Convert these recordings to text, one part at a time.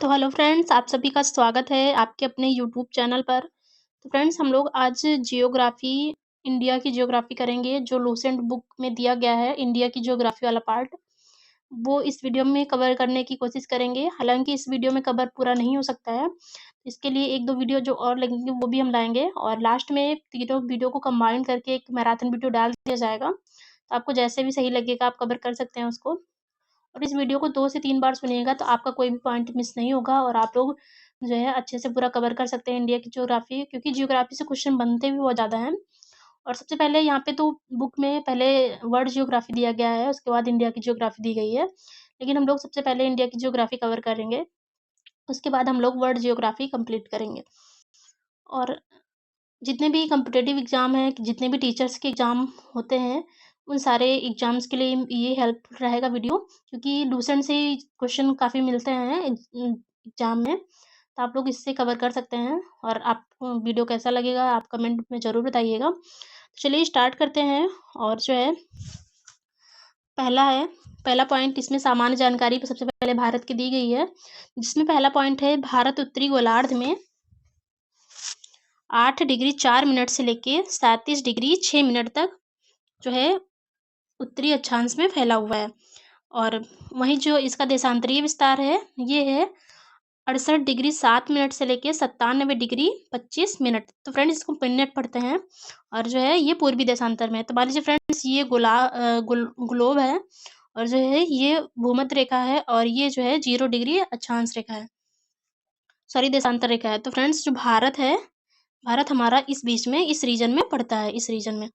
तो hello friends, आप सभी का स्वागत है आपके अपने यूट्यूब चैनल पर। तो फ्रेंड्स, हम लोग आज जियोग्राफ़ी, इंडिया की जियोग्राफ़ी करेंगे, जो लूसेंट बुक में दिया गया है, इंडिया की जियोग्राफ़ी वाला पार्ट, वो इस वीडियो में कवर करने की कोशिश करेंगे। हालाँकि इस वीडियो में कवर पूरा नहीं हो सकता है, इसके लिए 1-2 वीडियो जो और लगेंगे, वो भी हम लाएँगे और लास्ट में तीनों वीडियो को कंबाइन करके एक मैराथन वीडियो डाल दिया जाएगा। तो आपको जैसे भी सही लगेगा, आप कवर कर सकते हैं उसको। और इस वीडियो को 2 से 3 बार सुनिएगा तो आपका कोई भी पॉइंट मिस नहीं होगा और आप लोग जो है अच्छे से पूरा कवर कर सकते हैं इंडिया की ज्योग्राफी, क्योंकि ज्योग्राफी से क्वेश्चन बनते भी बहुत ज़्यादा हैं। और सबसे पहले यहाँ पे तो बुक में पहले वर्ल्ड ज्योग्राफी दिया गया है, उसके बाद इंडिया की ज्योग्राफी दी गई है। लेकिन हम लोग सबसे पहले इंडिया की ज्योग्राफी कवर करेंगे, उसके बाद हम लोग वर्ल्ड ज्योग्राफी कंप्लीट करेंगे। और जितने भी कॉम्पिटिटिव एग्ज़ाम हैं, जितने भी टीचर्स के एग्ज़ाम होते हैं, उन सारे एग्ज़ाम्स के लिए ये हेल्पफुल रहेगा वीडियो, क्योंकि लूसेंट से क्वेश्चन काफ़ी मिलते हैं एग्ज़ाम में, तो आप लोग इससे कवर कर सकते हैं। और आपको वीडियो कैसा लगेगा, आप कमेंट में ज़रूर बताइएगा। तो चलिए स्टार्ट करते हैं। और जो है पहला पॉइंट इसमें सामान्य जानकारी पे सबसे पहले भारत की दी गई है, जिसमें पहला पॉइंट है भारत उत्तरी गोलार्ध में 8 डिग्री 4 मिनट से लेके 37 डिग्री 6 मिनट तक जो है उत्तरी अक्षांश में फैला हुआ है। और वहीं जो इसका देशांतरीय विस्तार है, ये है 68 डिग्री 7 मिनट से लेके 97 डिग्री 25 मिनट। तो फ्रेंड्स, इसको मिनट पढ़ते हैं। और जो है ये पूर्वी देशांतर में है। तो मान लीजिए फ्रेंड्स, ये ग्लोब है और जो है ये भूमध्य रेखा है और ये जो है 0 डिग्री अक्षांश रेखा है, सॉरी देशांतर रेखा है। तो फ्रेंड्स, जो भारत है, भारत हमारा इस बीच में, इस रीजन में पड़ता है, इस रीजन में।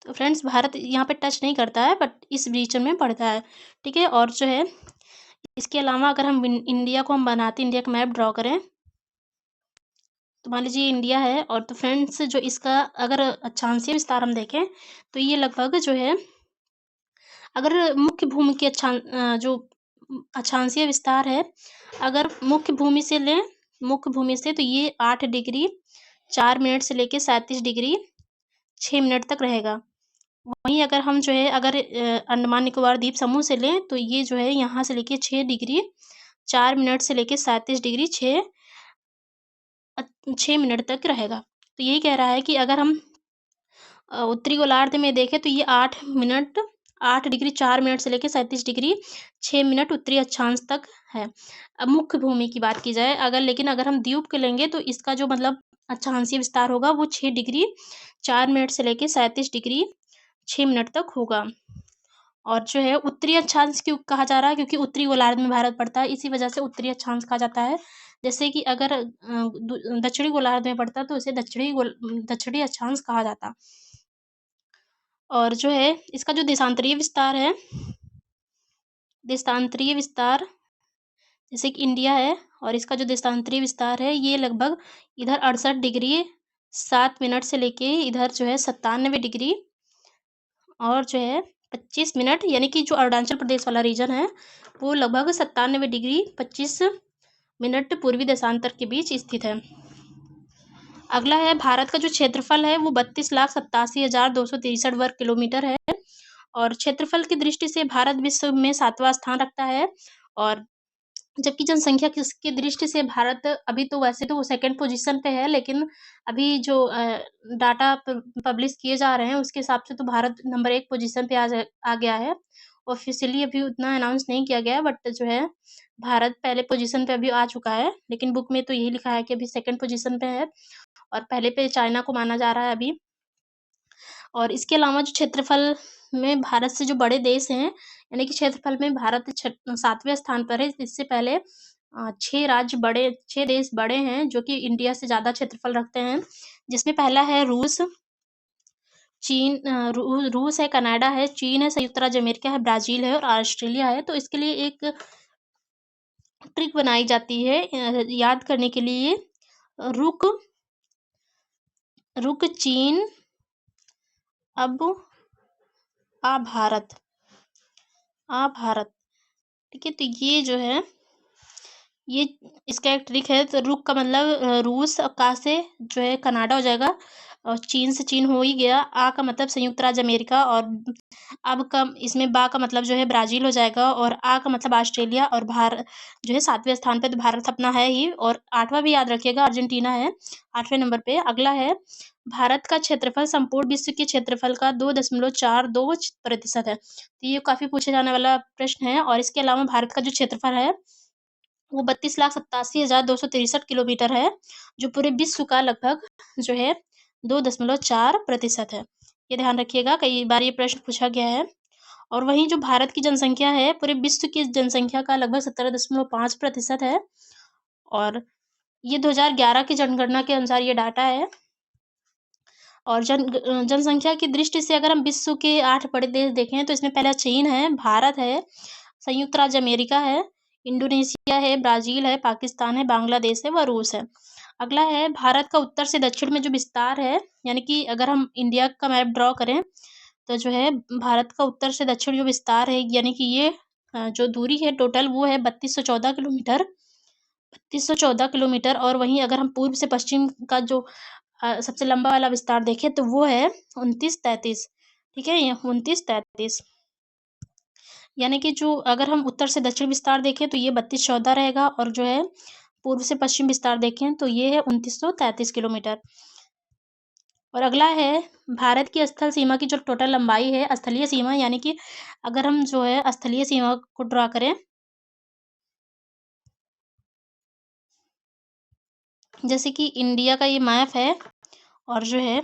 तो फ्रेंड्स, भारत यहाँ पे टच नहीं करता है, बट इस रीजन में पड़ता है, ठीक है। और जो है इसके अलावा अगर हम इंडिया को हम बनाते, इंडिया का मैप ड्रॉ करें, तो मान लीजिए इंडिया है। और तो फ्रेंड्स, जो इसका अगर अक्षांशीय विस्तार हम देखें, तो ये लगभग जो है, अगर मुख्य भूमि के जो अक्षांशीय विस्तार है, अगर मुख्य भूमि से लें, मुख्य भूमि से, तो ये 8 डिग्री 4 मिनट से लेके 37 डिग्री 6 मिनट तक रहेगा। वहीं अगर हम जो है, अगर अंडमान निकोबार द्वीप समूह से लें, तो ये जो है यहाँ से लेके 6 डिग्री 4 मिनट से लेके 37 डिग्री 6 मिनट तक रहेगा। तो यही कह रहा है कि अगर हम उत्तरी गोलार्ध में देखें, तो ये 8 डिग्री 4 मिनट से लेके 37 डिग्री 6 मिनट उत्तरी अक्षांश तक है। अब मुख्य भूमि की बात की जाए अगर, लेकिन अगर हम द्वीप के लेंगे, तो इसका जो मतलब अक्षांशीय विस्तार होगा, वो 6 डिग्री 4 मिनट से लेके 37 डिग्री 6 मिनट तक होगा। और जो है उत्तरी अक्षांश क्यों कहा जा रहा है, क्योंकि उत्तरी गोलार्ध में भारत पड़ता है, इसी वजह से उत्तरी अक्षांश कहा जाता है। जैसे कि अगर दक्षिणी गोलार्ध में पड़ता, तो उसे दक्षिणी अक्षांश कहा जाता। और जो है इसका जो देशांतरीय विस्तार है, देशांतरीय विस्तार, जैसे कि इंडिया है और इसका जो देशांतरीय विस्तार है, ये लगभग इधर 68 डिग्री 7 मिनट से लेके इधर जो है 97 डिग्री और जो है 25 मिनट, यानी कि जो अरुणाचल प्रदेश वाला रीजन है, वो लगभग 97 डिग्री 25 मिनट पूर्वी देशांतर के बीच स्थित है। अगला है भारत का जो क्षेत्रफल है, वो 32,87,263 वर्ग किलोमीटर है। और क्षेत्रफल की दृष्टि से भारत विश्व में 7वां स्थान रखता है। और जबकि जनसंख्या की दृष्टि से भारत अभी तो वैसे तो वो सेकंड पोजीशन पे है, लेकिन अभी जो डाटा पब्लिश किए जा रहे हैं, उसके हिसाब से तो भारत नंबर 1 पोजीशन पे आ गया है। ऑफ़िशियली अभी उतना अनाउंस नहीं किया गया है, बट जो है भारत पहले पोजीशन पे अभी आ चुका है, लेकिन बुक में तो यही लिखा है कि अभी सेकंड पोजीशन पे है और पहले पे चाइना को माना जा रहा है अभी। और इसके अलावा जो क्षेत्रफल में भारत से जो बड़े देश हैं, यानी कि क्षेत्रफल में भारत 7वें स्थान पर है। इससे पहले 6 देश बड़े हैं, जो कि इंडिया से ज़्यादा क्षेत्रफल रखते हैं, जिसमें पहला है रूस, रूस है, कनाडा है, चीन है, संयुक्त राज्य अमेरिका है, ब्राज़ील है और ऑस्ट्रेलिया है। तो इसके लिए एक ट्रिक बनाई जाती है याद करने के लिए, रुक रुक चीन अब आ भारत, ठीक है। तो ये जो है, ये इसका एक ट्रिक है। तो रुक का मतलब रूस, और का से जो है कनाडा हो जाएगा, और चीन से चीन हो ही गया। आ का मतलब संयुक्त राज्य अमेरिका, और अब का इसमें बा का मतलब जो है ब्राज़ील हो जाएगा, और आ का मतलब ऑस्ट्रेलिया, और जो है 7वें स्थान पे तो भारत अपना है ही, और 8वां भी याद रखिएगा अर्जेंटीना है 8वें नंबर पे। अगला है भारत का क्षेत्रफल संपूर्ण विश्व के क्षेत्रफल का 2.42% है। तो ये काफ़ी पूछे जाने वाला प्रश्न है, और इसके अलावा भारत का जो क्षेत्रफल है वो 32,87,263 किलोमीटर है, जो पूरे विश्व का लगभग जो है 2.4% है। ये ध्यान रखिएगा, कई बार ये प्रश्न पूछा गया है। और वहीं जो भारत की जनसंख्या है, पूरे विश्व की जनसंख्या का लगभग 17.5% है, और ये 2011 की जनगणना के अनुसार ये डाटा है। और जनसंख्या की दृष्टि से अगर हम विश्व के 8 बड़े देश देखें, तो इसमें पहला चीन है, भारत है, संयुक्त राज्य अमेरिका है, इंडोनेशिया है, ब्राज़ील है, पाकिस्तान है, बांग्लादेश है व रूस है। अगला है भारत का उत्तर से दक्षिण में जो विस्तार है, यानी कि अगर हम इंडिया का मैप ड्रॉ करें, तो जो है भारत का उत्तर से दक्षिण जो विस्तार है, यानी कि ये जो दूरी है टोटल वो है 3214 किलोमीटर, 3214 किलोमीटर। और वहीं अगर हम पूर्व से पश्चिम का जो सबसे लंबा वाला विस्तार देखें, तो वो है 2933। ठीक है, ये 2933, यानी कि जो अगर हम उत्तर से दक्षिण विस्तार देखें तो ये 3214 रहेगा, और जो है पूर्व से पश्चिम विस्तार देखें तो ये है 2933 किलोमीटर। और अगला है भारत की स्थल सीमा की जो टोटल लंबाई है, स्थलीय सीमा, यानी कि अगर हम जो है स्थलीय सीमा को ड्रा करें, जैसे कि इंडिया का ये मैप है, और जो है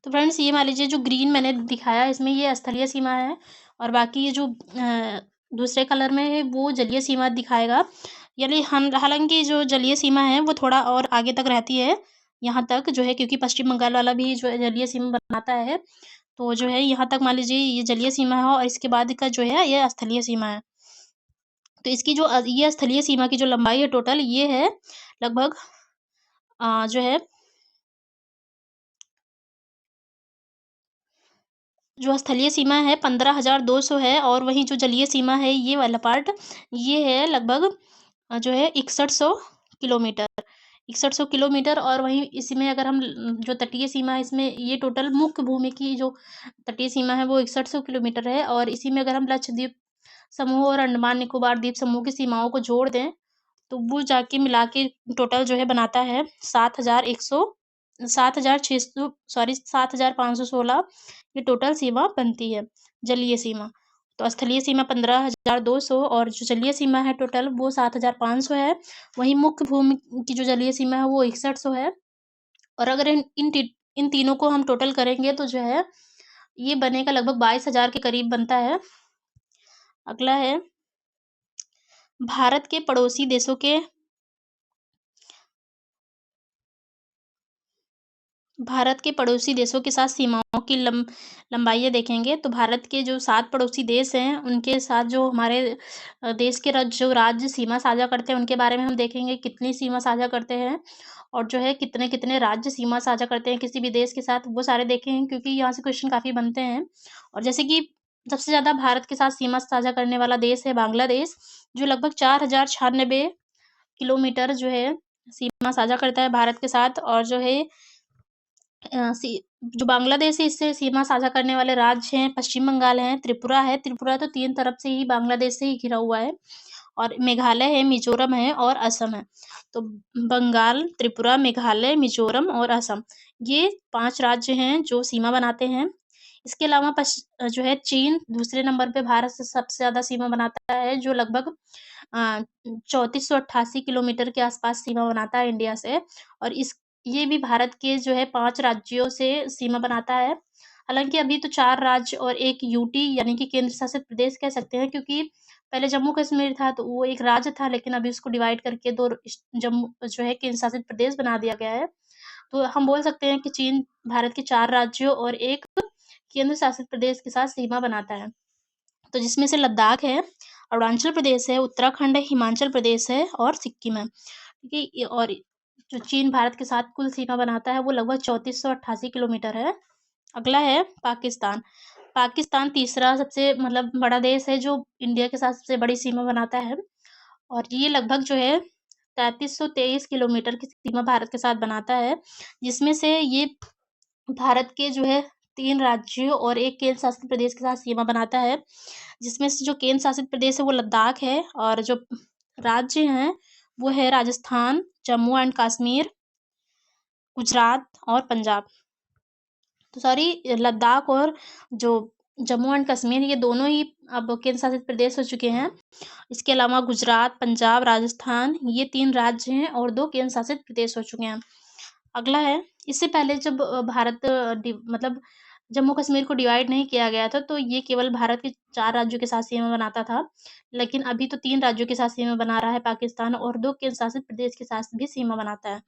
तो फ्रेंड्स ये मान लीजिए जो ग्रीन मैंने दिखाया इसमें ये स्थलीय सीमा है, और बाकी ये जो दूसरे कलर में है वो जलीय सीमा दिखाएगा। यानी हम हालांकि जो जलीय सीमा है वो थोड़ा और आगे तक रहती है, यहाँ तक जो है, क्योंकि पश्चिम बंगाल वाला भी जो है जलीय सीमा बनाता है, तो जो है यहाँ तक मान लीजिए ये जलीय सीमा है, और इसके बाद का जो है ये स्थलीय सीमा है। तो इसकी जो ये स्थलीय सीमा की जो लंबाई है टोटल ये है लगभग जो है जो स्थलीय सीमा है 15,200 है, और वहीं जो जलीय सीमा है ये वाला पार्ट ये है लगभग जो है 6100 किलोमीटर, 6100 किलोमीटर। और वहीं इसमें अगर हम जो तटीय सीमा है इसमें ये टोटल मुख्य भूमि की जो तटीय सीमा है वो 6100 किलोमीटर है, और इसी में अगर हम लक्षद्वीप समूह और अंडमान निकोबार द्वीप समूह की सीमाओं को जोड़ दें, तो वो जाके मिला के टोटल जो है बनाता है 7,516 ये टोटल सीमा बनती है, जलीय सीमा। तो स्थलीय सीमा 15,200, और जो जलीय सीमा है टोटल वो 7,500 है। वहीं मुख्य भूमि की जो जलीय सीमा है वो 6100 है। और अगर इन तीनों को हम टोटल करेंगे तो जो है ये बनेगा लगभग 22,000 के करीब बनता है। अगला है भारत के पड़ोसी देशों के भारत के पड़ोसी देशों के साथ सीमाओं की लंबाइयाँ देखेंगे, तो भारत के जो 7 पड़ोसी देश हैं, उनके साथ जो हमारे देश के जो राज्य सीमा साझा करते हैं, उनके बारे में हम देखेंगे कितनी सीमा साझा करते हैं, और जो है कितने-कितने राज्य सीमा साझा करते हैं किसी भी देश के साथ, वो सारे देखेंगे, क्योंकि यहाँ से क्वेश्चन काफ़ी बनते हैं। और जैसे कि सबसे ज़्यादा भारत के साथ सीमा साझा करने वाला देश है बांग्लादेश, जो लगभग 4,096 किलोमीटर जो है सीमा साझा करता है भारत के साथ। और जो है सी जो बांग्लादेश है इससे सीमा साझा करने वाले राज्य हैं, पश्चिम बंगाल है, त्रिपुरा है। त्रिपुरा तो 3 तरफ से ही बांग्लादेश से ही घिरा हुआ है, और मेघालय है, मिज़ोरम है और असम है। तो बंगाल, त्रिपुरा, मेघालय, मिज़ोरम और असम, ये 5 राज्य हैं जो सीमा बनाते हैं। इसके अलावा जो है चीन दूसरे नंबर पे भारत से सबसे ज़्यादा सीमा बनाता है, जो लगभग 3488 किलोमीटर के आसपास सीमा बनाता है इंडिया से। और ये भी भारत के जो है 5 राज्यों से सीमा बनाता है। हालाँकि अभी तो 4 राज्य और 1 यूटी यानी कि केंद्र शासित प्रदेश कह सकते हैं, क्योंकि पहले जम्मू-कश्मीर था तो वो एक राज्य था, लेकिन अभी उसको डिवाइड करके 2 जम्मू जो है केंद्र शासित प्रदेश बना दिया गया है। तो हम बोल सकते हैं कि चीन भारत के 4 राज्यों और 1 केंद्र शासित प्रदेश के साथ सीमा बनाता है। तो जिसमें से लद्दाख है, अरुणाचल प्रदेश है, उत्तराखंड है, हिमाचल प्रदेश है और सिक्किम है। ठीक है? ये और जो चीन भारत के साथ कुल सीमा बनाता है वो लगभग 3488 किलोमीटर है। अगला है पाकिस्तान। पाकिस्तान तीसरा सबसे मतलब बड़ा देश है जो इंडिया के साथ सबसे बड़ी सीमा बनाता है और ये लगभग जो है 3323 किलोमीटर की सीमा भारत के साथ बनाता है, जिसमें से ये भारत के जो है 3 राज्यों और 1 केंद्र शासित प्रदेश के साथ सीमा बनाता है, जिसमें से जो केंद्र शासित प्रदेश है वो लद्दाख है और जो राज्य हैं वो है राजस्थान, जम्मू एंड कश्मीर, गुजरात और पंजाब। तो सॉरी लद्दाख और जो जम्मू एंड कश्मीर ये दोनों ही अब केंद्र शासित प्रदेश हो चुके हैं। इसके अलावा गुजरात, पंजाब, राजस्थान ये 3 राज्य हैं और 2 केंद्र शासित प्रदेश हो चुके हैं। अगला है, इससे पहले जब भारत मतलब जम्मू कश्मीर को डिवाइड नहीं किया गया था, तो ये केवल भारत के 4 राज्यों के साथ सीमा बनाता था। लेकिन अभी तो 3 राज्यों के साथ सीमा बना रहा है पाकिस्तान और 2 केंद्र शासित प्रदेश के साथ भी सीमा बनाता है।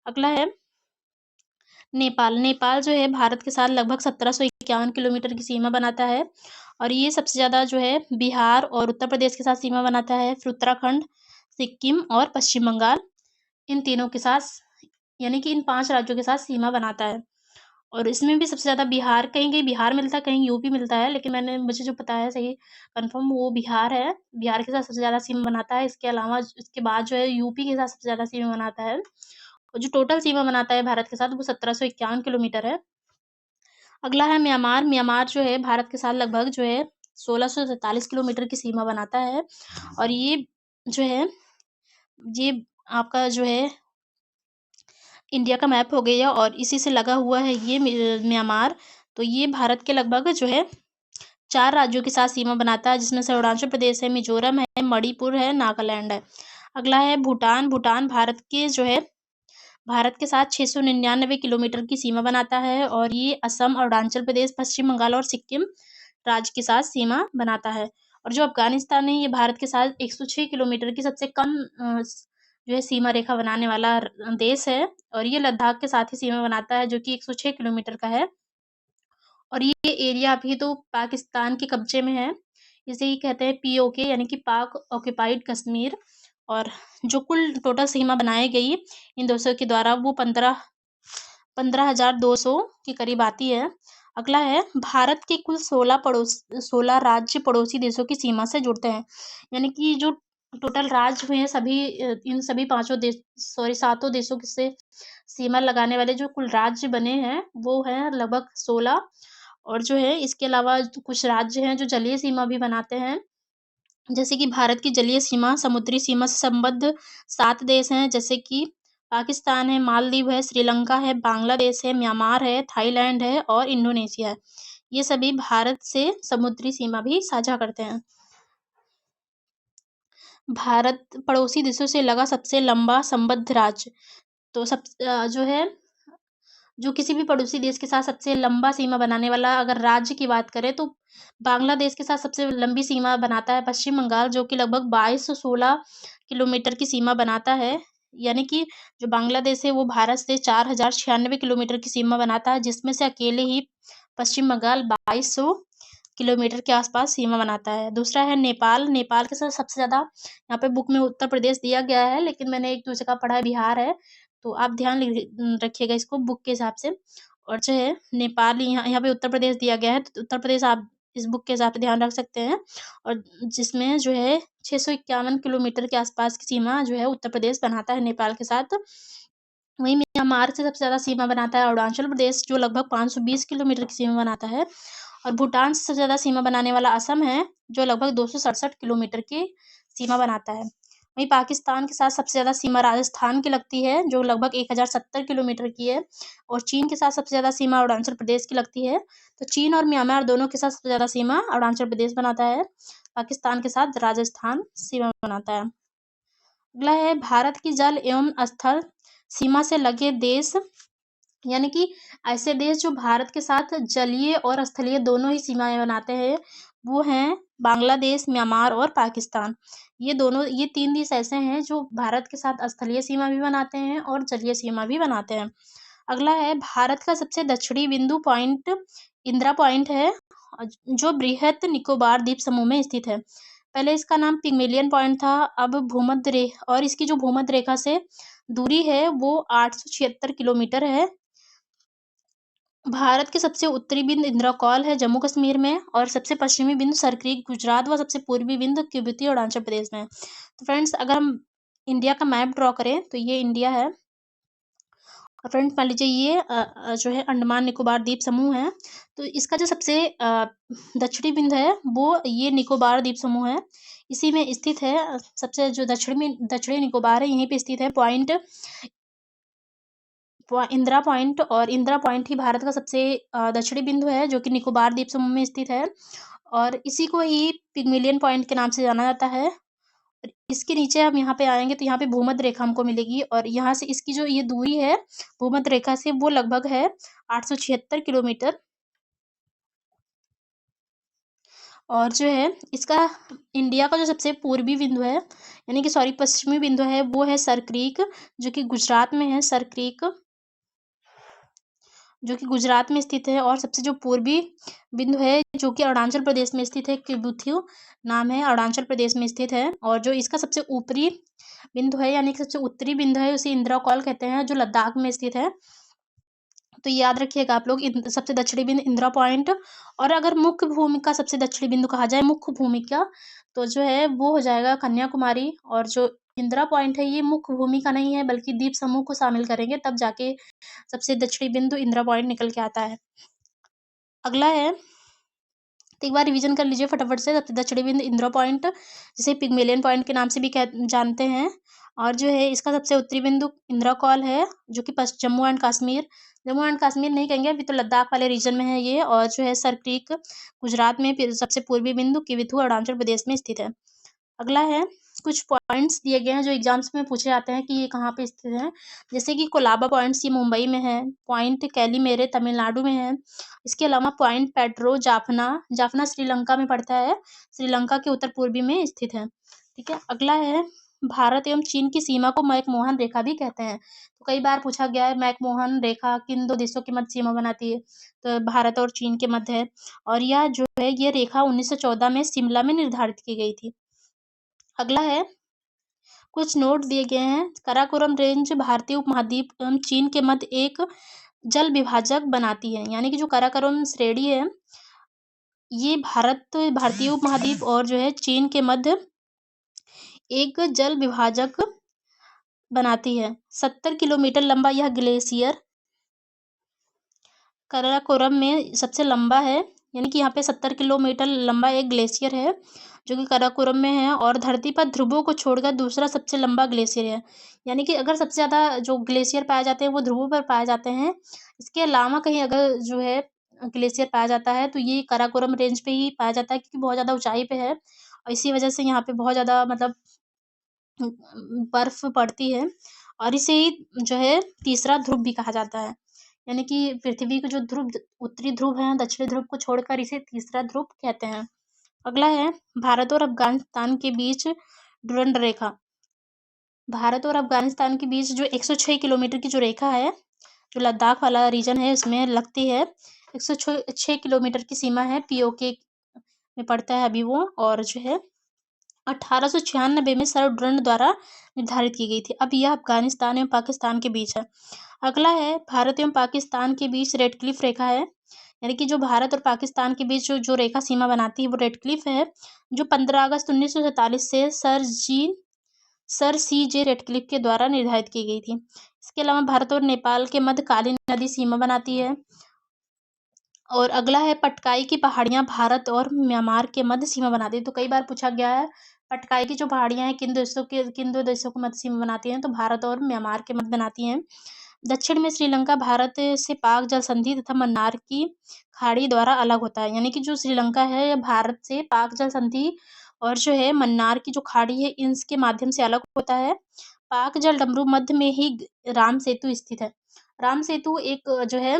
अगला है नेपाल। नेपाल जो है भारत के साथ लगभग 1751 किलोमीटर की सीमा बनाता है और ये सबसे ज़्यादा जो है बिहार और उत्तर प्रदेश के साथ सीमा बनाता है, फिर उत्तराखंड, सिक्किम और पश्चिम बंगाल इन तीनों के साथ यानी कि इन 5 राज्यों के साथ सीमा बनाता है। और इसमें भी सबसे ज़्यादा बिहार कहीं-कहीं बिहार मिलता है, कहीं यूपी मिलता है, लेकिन मुझे जो पता है सही कन्फर्म वो बिहार है। बिहार के साथ सबसे ज़्यादा सीमा बनाता है, इसके अलावा इसके बाद जो है यूपी के साथ सबसे ज़्यादा सीमा बनाता है। और जो टोटल सीमा बनाता है भारत के साथ वो 1751 किलोमीटर है। अगला है म्यांमार। म्यांमार जो है भारत के साथ लगभग जो है 1643 किलोमीटर की सीमा बनाता है और ये जो है ये आपका जो है इंडिया का मैप हो गया और इसी से लगा हुआ है ये म्यांमार। तो ये भारत के लगभग जो है 4 राज्यों के साथ सीमा बनाता है, जिसमें से अरुणाचल प्रदेश है, मिज़ोरम है, मणिपुर है, नागालैंड है। अगला है भूटान। भूटान भारत के साथ 699 किलोमीटर की सीमा बनाता है और ये असम, अरुणाचल प्रदेश, पश्चिम बंगाल और सिक्किम राज्य के साथ सीमा बनाता है। और जो अफ़गानिस्तान है ये भारत के साथ 106 किलोमीटर की सबसे कम जो है सीमा रेखा बनाने वाला देश है और ये लद्दाख के साथ ही सीमा बनाता है जो कि 106 किलोमीटर का है। और ये एरिया अभी तो पाकिस्तान के कब्जे में है। इसे ही कहते हैं पीओके यानी कि पाक ऑक्यूपाइड कश्मीर। और जो कुल टोटल सीमा बनाई गई इन देशों के द्वारा वो 15,200 के करीब आती है। अगला है भारत के कुल 16 राज्य पड़ोसी देशों की सीमा से जुड़ते हैं। यानी कि जो टोटल राज्य हुए हैं सभी इन सभी 7 देशों से सीमा लगाने वाले जो कुल राज्य बने हैं वो हैं लगभग 16। और जो है इसके अलावा कुछ राज्य हैं जो जलीय सीमा भी बनाते हैं। जैसे कि भारत की जलीय सीमा समुद्री सीमा से संबद्ध 7 देश हैं, जैसे कि पाकिस्तान है, मालदीव है, श्रीलंका है, बांग्लादेश है, म्यांमार है, थाईलैंड है और इंडोनेशिया है। ये सभी भारत से समुद्री सीमा भी साझा करते हैं। भारत पड़ोसी देशों से लगा सबसे लंबा संबद्ध राज्य। तो जो है जो किसी भी पड़ोसी देश के साथ सबसे लंबा सीमा बनाने वाला अगर राज्य की बात करें तो बांग्लादेश के साथ सबसे लंबी सीमा बनाता है पश्चिम बंगाल, जो कि लगभग 2216 किलोमीटर की सीमा बनाता है। यानी कि जो बांग्लादेश है वो भारत से 4096 किलोमीटर की सीमा बनाता है, जिसमें से अकेले ही पश्चिम बंगाल 2200 किलोमीटर के आसपास सीमा बनाता है। दूसरा है नेपाल। नेपाल के साथ सबसे ज़्यादा यहाँ पे बुक में उत्तर प्रदेश दिया गया है, लेकिन मैंने एक दूसरे का पढ़ा है बिहार है। तो आप ध्यान रखिएगा इसको बुक के हिसाब से। और जो है नेपाल यहाँ यहाँ पे उत्तर प्रदेश दिया गया है, तो उत्तर प्रदेश आप इस बुक के हिसाब से ध्यान रख सकते हैं। और जिसमें जो है 651 किलोमीटर के आसपास की सीमा जो है उत्तर प्रदेश बनाता है नेपाल के साथ। वहीं म्यांमार से सबसे ज़्यादा सीमा बनाता है अरुणाचल प्रदेश, जो लगभग 520 किलोमीटर की सीमा बनाता है। और भूटान से सबसे ज़्यादा सीमा बनाने वाला असम है, जो लगभग 267 किलोमीटर की सीमा बनाता है। वहीं पाकिस्तान के साथ सबसे ज़्यादा सीमा राजस्थान की लगती है, जो लगभग 1070 किलोमीटर की है। और चीन के साथ सबसे ज़्यादा सीमा अरुणाचल प्रदेश की लगती है। तो चीन और म्यांमार दोनों के साथ सबसे ज़्यादा सीमा अरुणाचल प्रदेश बनाता है। पाकिस्तान के साथ राजस्थान सीमा बनाता है। अगला है भारत की जल एवं स्थल सीमा से लगे देश। यानी कि ऐसे देश जो भारत के साथ जलीय और स्थलीय दोनों ही सीमाएं बनाते हैं वो हैं बांग्लादेश, म्यांमार और पाकिस्तान। ये 3 देश ऐसे हैं जो भारत के साथ स्थलीय सीमा भी बनाते हैं और जलीय सीमा भी बनाते हैं। अगला है भारत का सबसे दक्षिणी बिंदु पॉइंट इंदिरा पॉइंट है, जो बृहत निकोबार द्वीप समूह में स्थित है। पहले इसका नाम पिग्मेलियन पॉइंट था, अब भूमध्य रेखा और इसकी जो भूमध्य रेखा से दूरी है वो 876 किलोमीटर है। भारत के सबसे उत्तरी बिंदु इंदिरा कॉल है जम्मू कश्मीर में, और सबसे पश्चिमी बिंदु सरक्रीक गुजरात व सबसे पूर्वी बिंदु तिब्बती अरुणाचल प्रदेश में है। तो फ्रेंड्स, अगर हम इंडिया का मैप ड्रॉ करें तो ये इंडिया है। और फ्रेंड्स, मान लीजिए ये जो है अंडमान निकोबार द्वीप समूह है। तो इसका जो सबसे दक्षिणी बिंदु है वो ये निकोबार द्वीप समूह है, इसी में स्थित है। सबसे जो दक्षिणी निकोबार है यहीं पे स्थित है। इंदिरा पॉइंट, और इंदिरा पॉइंट ही भारत का सबसे दक्षिणी बिंदु है जो कि निकोबार द्वीप समूह में स्थित है, और इसी को ही पिग्मेलियन पॉइंट के नाम से जाना जाता है। और इसके नीचे हम यहाँ पे आएंगे तो यहाँ पे भूमध्य रेखा हमको मिलेगी, और यहाँ से इसकी जो ये दूरी है भूमध्य रेखा से वो लगभग है 876 किलोमीटर। और जो है इसका इंडिया का जो सबसे पूर्वी बिंदु है, यानी कि सॉरी पश्चिमी बिंदु है, वो है सरक्रीक, जो कि गुजरात में है। सरक्रीक जो कि गुजरात में स्थित है। और सबसे जो पूर्वी बिंदु है जो कि अरुणाचल प्रदेश में स्थित है, किबुथु नाम है, अरुणाचल प्रदेश में स्थित है। और जो इसका सबसे ऊपरी बिंदु है यानी कि सबसे उत्तरी बिंदु है उसे इंदिरा कॉल कहते हैं, जो लद्दाख में स्थित है। तो याद रखिएगा आप लोग, सबसे दक्षिणी बिंदु इंदिरा पॉइंट। और अगर मुख्य भूमिका सबसे दक्षिणी बिंदु कहा जाए, मुख्य भूमिका, तो जो है वो हो जाएगा कन्याकुमारी। और जो इंदिरा पॉइंट है ये मुख्य भूमिका नहीं है बल्कि द्वीप समूह को शामिल करेंगे तब जाके सबसे दक्षिणी बिंदु इंदिरा पॉइंट निकल के आता है। अगला है, तो एक बार रिवीजन कर लीजिए फटाफट से। सबसे दक्षिणी बिंदु इंदिरा पॉइंट, जिसे पिग्मेलियन पॉइंट के नाम से भी जानते हैं। और जो है इसका सबसे उत्तरी बिंदु इंदिरा कॉल है, जो कि जम्मू एंड कश्मीर, जम्मू एंड कश्मीर नहीं कहेंगे अभी, तो लद्दाख वाले रीजन में है ये। और जो है सरक्रीक गुजरात में, फिर सबसे पूर्वी बिंदु किविथु अरुणाचल प्रदेश में स्थित है। अगला है, कुछ पॉइंट्स दिए गए हैं जो एग्जाम्स में पूछे जाते हैं कि ये कहाँ पे स्थित है। जैसे कि कोलाबा पॉइंट्स ये मुंबई में है, पॉइंट कैलीमेरे तमिलनाडु में है। इसके अलावा पॉइंट पेड्रो जाफना, जाफना श्रीलंका में पड़ता है, श्रीलंका के उत्तर पूर्वी में स्थित है। ठीक है। अगला है, भारत एवं चीन की सीमा को मैकमोहन रेखा भी कहते हैं। तो कई बार पूछा गया है मैकमोहन रेखा किन दो देशों के मध्य सीमा बनाती है, तो भारत और चीन के मध्य है। और यह जो है ये रेखा 1914 में शिमला में निर्धारित की गई थी। अगला है, कुछ नोट दिए गए हैं। काराकोरम रेंज भारतीय उपमहाद्वीप एवं चीन के मध्य एक जल विभाजक बनाती है, यानी कि जो काराकोरम श्रेणी है ये भारतीय उपमहाद्वीप और जो है चीन के मध्य एक जल विभाजक बनाती है। 70 किलोमीटर लंबा यह ग्लेशियर काराकोरम में सबसे लंबा है, यानी कि यहाँ पे 70 किलोमीटर लंबा एक ग्लेशियर है जो कि काराकोरम में है, और धरती पर ध्रुवों को छोड़कर दूसरा सबसे लंबा ग्लेशियर है। यानी कि अगर सबसे ज़्यादा जो ग्लेशियर पाए जाते हैं वो ध्रुवों पर पाए जाते हैं। इसके अलावा कहीं अगर जो है ग्लेशियर पाया जाता है तो ये काराकोरम रेंज पे ही पाया जाता है, क्योंकि बहुत ज़्यादा ऊंचाई पे है, और इसी वजह से यहाँ पे बहुत ज़्यादा मतलब बर्फ पड़ती है। और इसे ही जो है तीसरा ध्रुव भी कहा जाता है, यानी कि पृथ्वी के जो ध्रुव, उत्तरी ध्रुव है, दक्षिणी ध्रुव को छोड़कर इसे तीसरा ध्रुव कहते हैं। अगला है, भारत और अफगानिस्तान के बीच डुरंड रेखा। भारत और अफगानिस्तान के बीच जो 106 किलोमीटर की जो रेखा है, जो लद्दाख वाला रीजन है इसमें लगती है। 106 किलोमीटर की सीमा है, पीओके में पड़ता है अभी वो। और जो है 1896 में सर्व डुरंड द्वारा निर्धारित की गई थी। अब यह अफगानिस्तान एवं पाकिस्तान के बीच है। अगला है, भारत एवं पाकिस्तान के बीच रेड क्लिफ रेखा है, यानी कि जो भारत और पाकिस्तान के बीच जो जो रेखा सीमा बनाती है वो रेड क्लिफ है, जो 15 अगस्त 1947 से सर सी जे रेडक्लिफ के द्वारा निर्धारित की गई थी। इसके अलावा भारत और नेपाल के मध्य काली नदी सीमा बनाती है। और अगला है, पटकाई की पहाड़ियां भारत और म्यांमार के मध्य सीमा बनाती है। तो कई बार पूछा गया है पटकाई की जो पहाड़ियां हैं किन दो देशों के मध्य सीमा बनाती हैं, तो भारत और म्यांमार के मध्य बनाती हैं। दक्षिण में श्रीलंका भारत से पाक जल संधि तथा मन्नार की खाड़ी द्वारा अलग होता है, यानी कि जो श्रीलंका है यह भारत से पाक जल संधि और जो है मन्नार की जो खाड़ी है इसके माध्यम से अलग होता है। पाक जल डमरू मध्य में ही राम सेतु स्थित है। राम सेतु एक जो है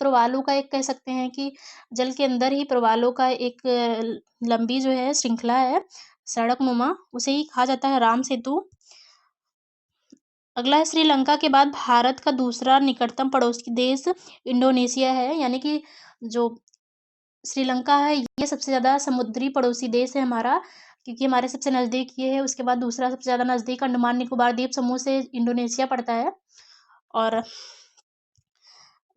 प्रवालों का एक कह सकते हैं कि जल के अंदर ही प्रवालों का एक लंबी जो है श्रृंखला है सड़क नुमा, उसे ही कहा जाता है राम सेतु। अगला है, श्रीलंका के बाद भारत का दूसरा निकटतम पड़ोसी देश इंडोनेशिया है, यानी कि जो श्रीलंका है ये सबसे ज़्यादा समुद्री पड़ोसी देश है हमारा, क्योंकि हमारे सबसे नज़दीक ये है। उसके बाद दूसरा सबसे ज़्यादा नज़दीक अंडमान निकोबार द्वीप समूह से इंडोनेशिया पड़ता है। और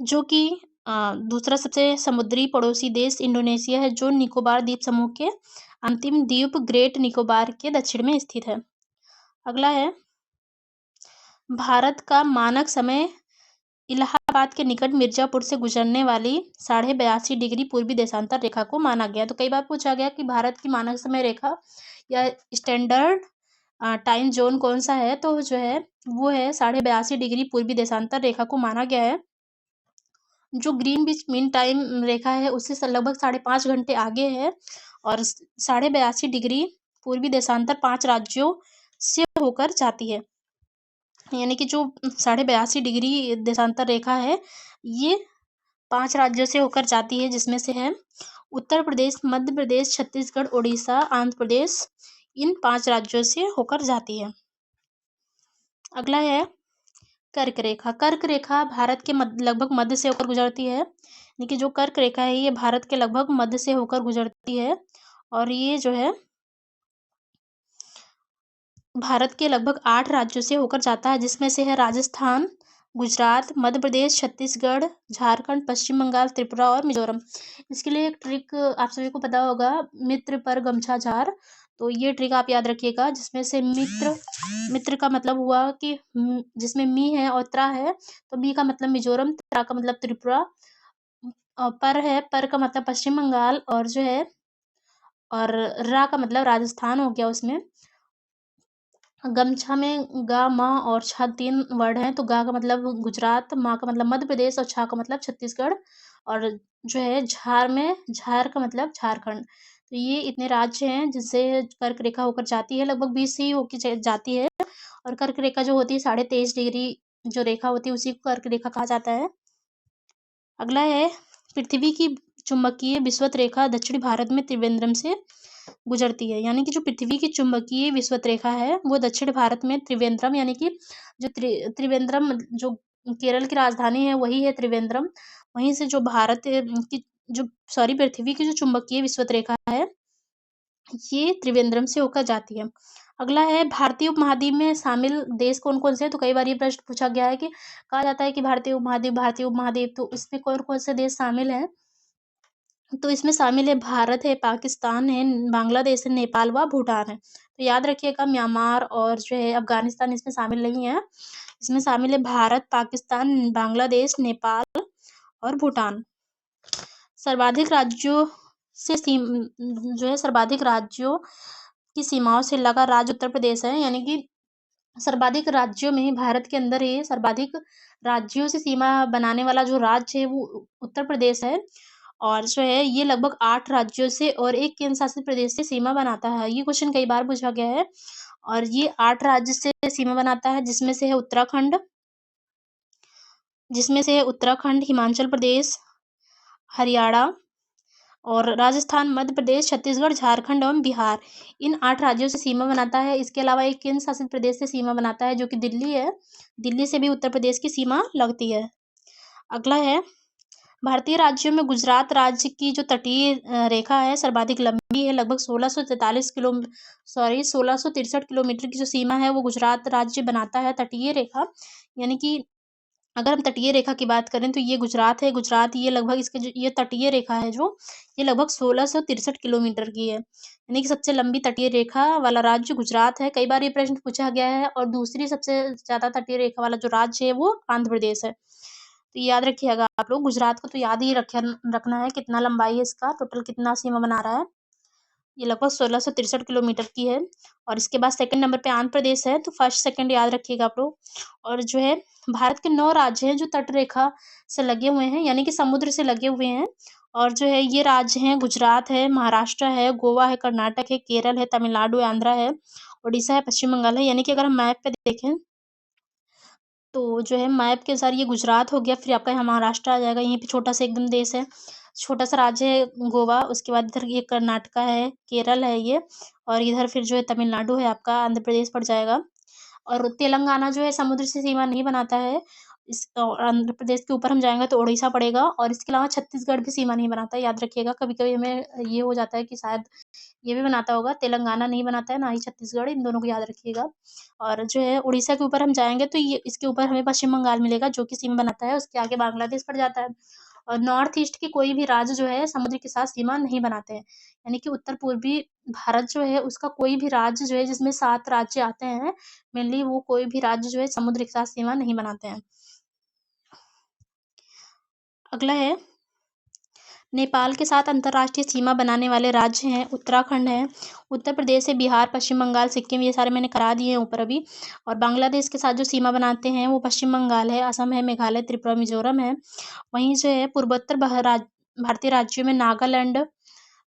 जो कि दूसरा सबसे समुद्री पड़ोसी देश इंडोनेशिया है, जो निकोबार द्वीप समूह के अंतिम द्वीप ग्रेट निकोबार के दक्षिण में स्थित है। अगला है, भारत का मानक समय इलाहाबाद के निकट मिर्जापुर से गुजरने वाली 82.5 डिग्री पूर्वी देशांतर रेखा को माना गया। तो कई बार पूछा गया कि भारत की मानक समय रेखा या स्टैंडर्ड टाइम जोन कौन सा है, तो जो है वो है 82.5 डिग्री पूर्वी देशांतर रेखा को माना गया है। जो ग्रीनविच मीन टाइम रेखा है उससे लगभग 5.5 घंटे आगे है, और 82.5 डिग्री पूर्वी देशांतर 5 राज्यों से होकर जाती है। यानी कि जो 82.5 डिग्री देशांतर रेखा है, ये 5 राज्यों से होकर जाती है, जिसमें से है उत्तर प्रदेश, मध्य प्रदेश, छत्तीसगढ़, उड़ीसा, आंध्र प्रदेश। इन 5 राज्यों से होकर जाती है। अगला है कर्क रेखा। कर्क रेखा भारत के लगभग मध्य से होकर गुजरती है। यानी कि जो कर्क रेखा है, ये भारत के लगभग मध्य से होकर गुजरती है, और ये जो है भारत के लगभग 8 राज्यों से होकर जाता है, जिसमें से है राजस्थान, गुजरात, मध्य प्रदेश, छत्तीसगढ़, झारखंड, पश्चिम बंगाल, त्रिपुरा और मिजोरम। इसके लिए एक ट्रिक आप सभी को पता होगा, मित्र पर गमछा झार। तो ये ट्रिक आप याद रखिएगा, जिसमें से मित्र मित्र का मतलब हुआ कि जिसमें मी है और त्रा है, तो मी का मतलब मिजोरम, त्रा का मतलब त्रिपुरा, पर है, पर का मतलब पश्चिम बंगाल, और जो है और रा का मतलब राजस्थान हो गया उसमें। गमछा में गा, मा और छा 3 वर्ड हैं, तो गा का मतलब गुजरात, मा का मतलब मध्य प्रदेश और छा का मतलब छत्तीसगढ़, और जो है झार में झार का मतलब झारखंड। तो ये इतने राज्य हैं जिससे कर्क रेखा होकर जाती है, लगभग 20 से ही होकर जाती है, और कर्क रेखा जो होती है 23.5 डिग्री जो रेखा होती है उसी को कर्क रेखा कहा जाता है। अगला है, पृथ्वी की चुंबकीय विषुवत रेखा दक्षिणी भारत में त्रिवेंद्रम से गुजरती है। यानी कि जो पृथ्वी की चुंबकीय विषुवत रेखा है, वो दक्षिण भारत में त्रिवेंद्रम, यानी कि जो त्रिवेंद्रम जो केरल की राजधानी है वही है त्रिवेंद्रम। वहीं से जो भारत की जो सॉरी पृथ्वी की जो चुंबकीय विषुवत रेखा है, ये त्रिवेंद्रम से होकर जाती है। अगला है, भारतीय उपमहाद्वीप में शामिल देश कौन-कौन से हैं? तो कई बार ये प्रश्न पूछा गया है कि कहा जाता है कि भारतीय उपमहाद्वीप, तो इसमें कौन-कौन से देश शामिल हैं? तो इसमें शामिल है भारत है, पाकिस्तान है, बांग्लादेश है, नेपाल व भूटान है। तो याद रखिएगा, म्यांमार और जो है अफ़गानिस्तान इसमें शामिल नहीं है। इसमें शामिल है भारत, पाकिस्तान, बांग्लादेश, नेपाल और भूटान। सर्वाधिक राज्यों से जो है सर्वाधिक राज्यों की सीमाओं से लगा राज्य उत्तर प्रदेश है। यानी कि सर्वाधिक राज्यों में भारत के अंदर ही सर्वाधिक राज्यों से सीमा बनाने वाला जो राज्य है वो उत्तर प्रदेश है, और जो है ये लगभग 8 राज्यों से और 1 केंद्र शासित प्रदेश से सीमा बनाता है। ये क्वेश्चन कई बार पूछा गया है, और ये 8 राज्य से सीमा बनाता है, जिसमें से है उत्तराखंड, हिमाचल प्रदेश, हरियाणा और राजस्थान, मध्य प्रदेश, छत्तीसगढ़, झारखंड एवं बिहार। इन 8 राज्यों से सीमा बनाता है। इसके अलावा एक केंद्र शासित प्रदेश से सीमा बनाता है, जो कि दिल्ली है। दिल्ली से भी उत्तर प्रदेश की सीमा लगती है। अगला है, भारतीय राज्यों में गुजरात राज्य की जो तटीय रेखा है सर्वाधिक लंबी है, लगभग 1663 किलोमीटर की जो सीमा है वो गुजरात राज्य बनाता है तटीय रेखा। यानी कि अगर हम तटीय रेखा की बात करें तो ये गुजरात है। गुजरात ये लगभग इसके जो ये तटीय रेखा है जो ये लगभग 1663 किलोमीटर की है। यानी कि सबसे लंबी तटीय रेखा वाला राज्य गुजरात है। कई बार ये प्रश्न पूछा गया है, और दूसरी सबसे ज़्यादा तटीय रेखा वाला जो राज्य है वो आंध्र प्रदेश है। तो याद रखिएगा आप लोग, गुजरात को तो याद ही रखना है कितना लंबाई है इसका, टोटल कितना सीमा बना रहा है। ये लगभग 1663 किलोमीटर की है, और इसके बाद सेकंड नंबर पे आंध्र प्रदेश है, तो फर्स्ट सेकंड याद रखिएगा आप लोग। और जो है भारत के 9 राज्य हैं जो तट रेखा से लगे हुए हैं, यानी कि समुद्र से लगे हुए हैं, और जो है ये राज्य हैं गुजरात है, महाराष्ट्र है, गोवा है, कर्नाटक है, केरल है, तमिलनाडु है, आंध्रा है, उड़ीसा है, पश्चिम बंगाल है। यानी कि अगर हम मैप पे देखें तो जो है मैप के अनुसार ये गुजरात हो गया, फिर आपका यहाँ महाराष्ट्र आ जाएगा, यहीं पे छोटा सा एकदम देश है, छोटा सा राज्य है गोवा, उसके बाद इधर ये कर्नाटका है, केरल है ये, और इधर फिर जो है तमिलनाडु है आपका, आंध्र प्रदेश पड़ जाएगा, और तेलंगाना जो है समुद्र से सीमा नहीं बनाता है। आंध्र प्रदेश के ऊपर हम जाएँगे तो उड़ीसा पड़ेगा, और इसके अलावा छत्तीसगढ़ भी सीमा नहीं बनाता है, याद रखिएगा। कभी-कभी हमें ये हो जाता है कि शायद ये भी बनाता होगा, तेलंगाना नहीं बनाता है, ना ही छत्तीसगढ़, इन दोनों को याद रखिएगा। और जो है उड़ीसा के ऊपर हम जाएँगे तो ये इसके ऊपर हमें पश्चिम बंगाल मिलेगा, जो कि सीमा बनाता है, उसके आगे बांग्लादेश पड़ जाता है। और नॉर्थ ईस्ट के कोई भी राज्य जो है समुद्र के साथ सीमा नहीं बनाते हैं। यानी कि उत्तर पूर्वी भारत जो है उसका कोई भी राज्य जो है जिसमें 7 राज्य आते हैं मेनली, वो कोई भी राज्य जो है समुद्र के साथ सीमा नहीं बनाते हैं। अगला है नेपाल के साथ अंतर्राष्ट्रीय सीमा बनाने वाले राज्य हैं उत्तराखंड है, उत्तर प्रदेश है, बिहार, पश्चिम बंगाल, सिक्किम, ये सारे मैंने करा दिए हैं ऊपर अभी। और बांग्लादेश के साथ जो सीमा बनाते हैं वो पश्चिम बंगाल है, असम है, मेघालय, त्रिपुरा, मिजोरम है। वहीं जो है पूर्वोत्तर भारतीय राज्यों में नागालैंड,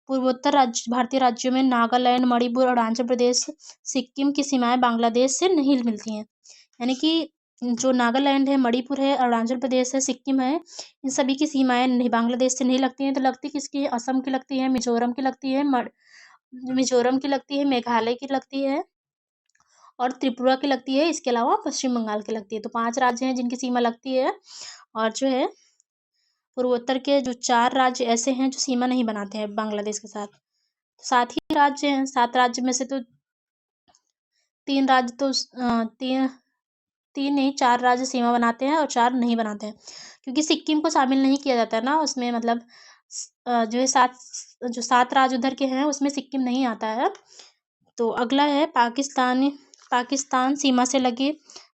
पूर्वोत्तर भारतीय राज्यों में नागालैंड, मणिपुर, अरुणाचल प्रदेश, सिक्किम की सीमाएं बांग्लादेश से नहीं मिलती हैं। यानी कि जो नागालैंड है, मणिपुर है, अरुणाचल प्रदेश है, सिक्किम है, इन सभी की सीमाएं नहीं बांग्लादेश से नहीं लगती हैं। तो लगती किसकी है? असम की लगती है, मिजोरम की लगती है, मिजोरम की लगती है, मेघालय की लगती है और त्रिपुरा की लगती है। इसके अलावा पश्चिम बंगाल की लगती है। तो 5 राज्य हैं जिनकी सीमा लगती है। और जो है पूर्वोत्तर के जो 4 राज्य ऐसे हैं जो सीमा नहीं बनाते हैं बांग्लादेश के साथ। 7 ही राज्य हैं, 7 राज्य में से तो 3 राज्य तो 3 नहीं 4 राज्य सीमा बनाते हैं और 4 नहीं बनाते हैं। क्योंकि सिक्किम को शामिल नहीं किया जाता है ना उसमें, मतलब जो है 7 राज्य उधर के हैं उसमें सिक्किम नहीं आता है। तो अगला है पाकिस्तान सीमा से लगे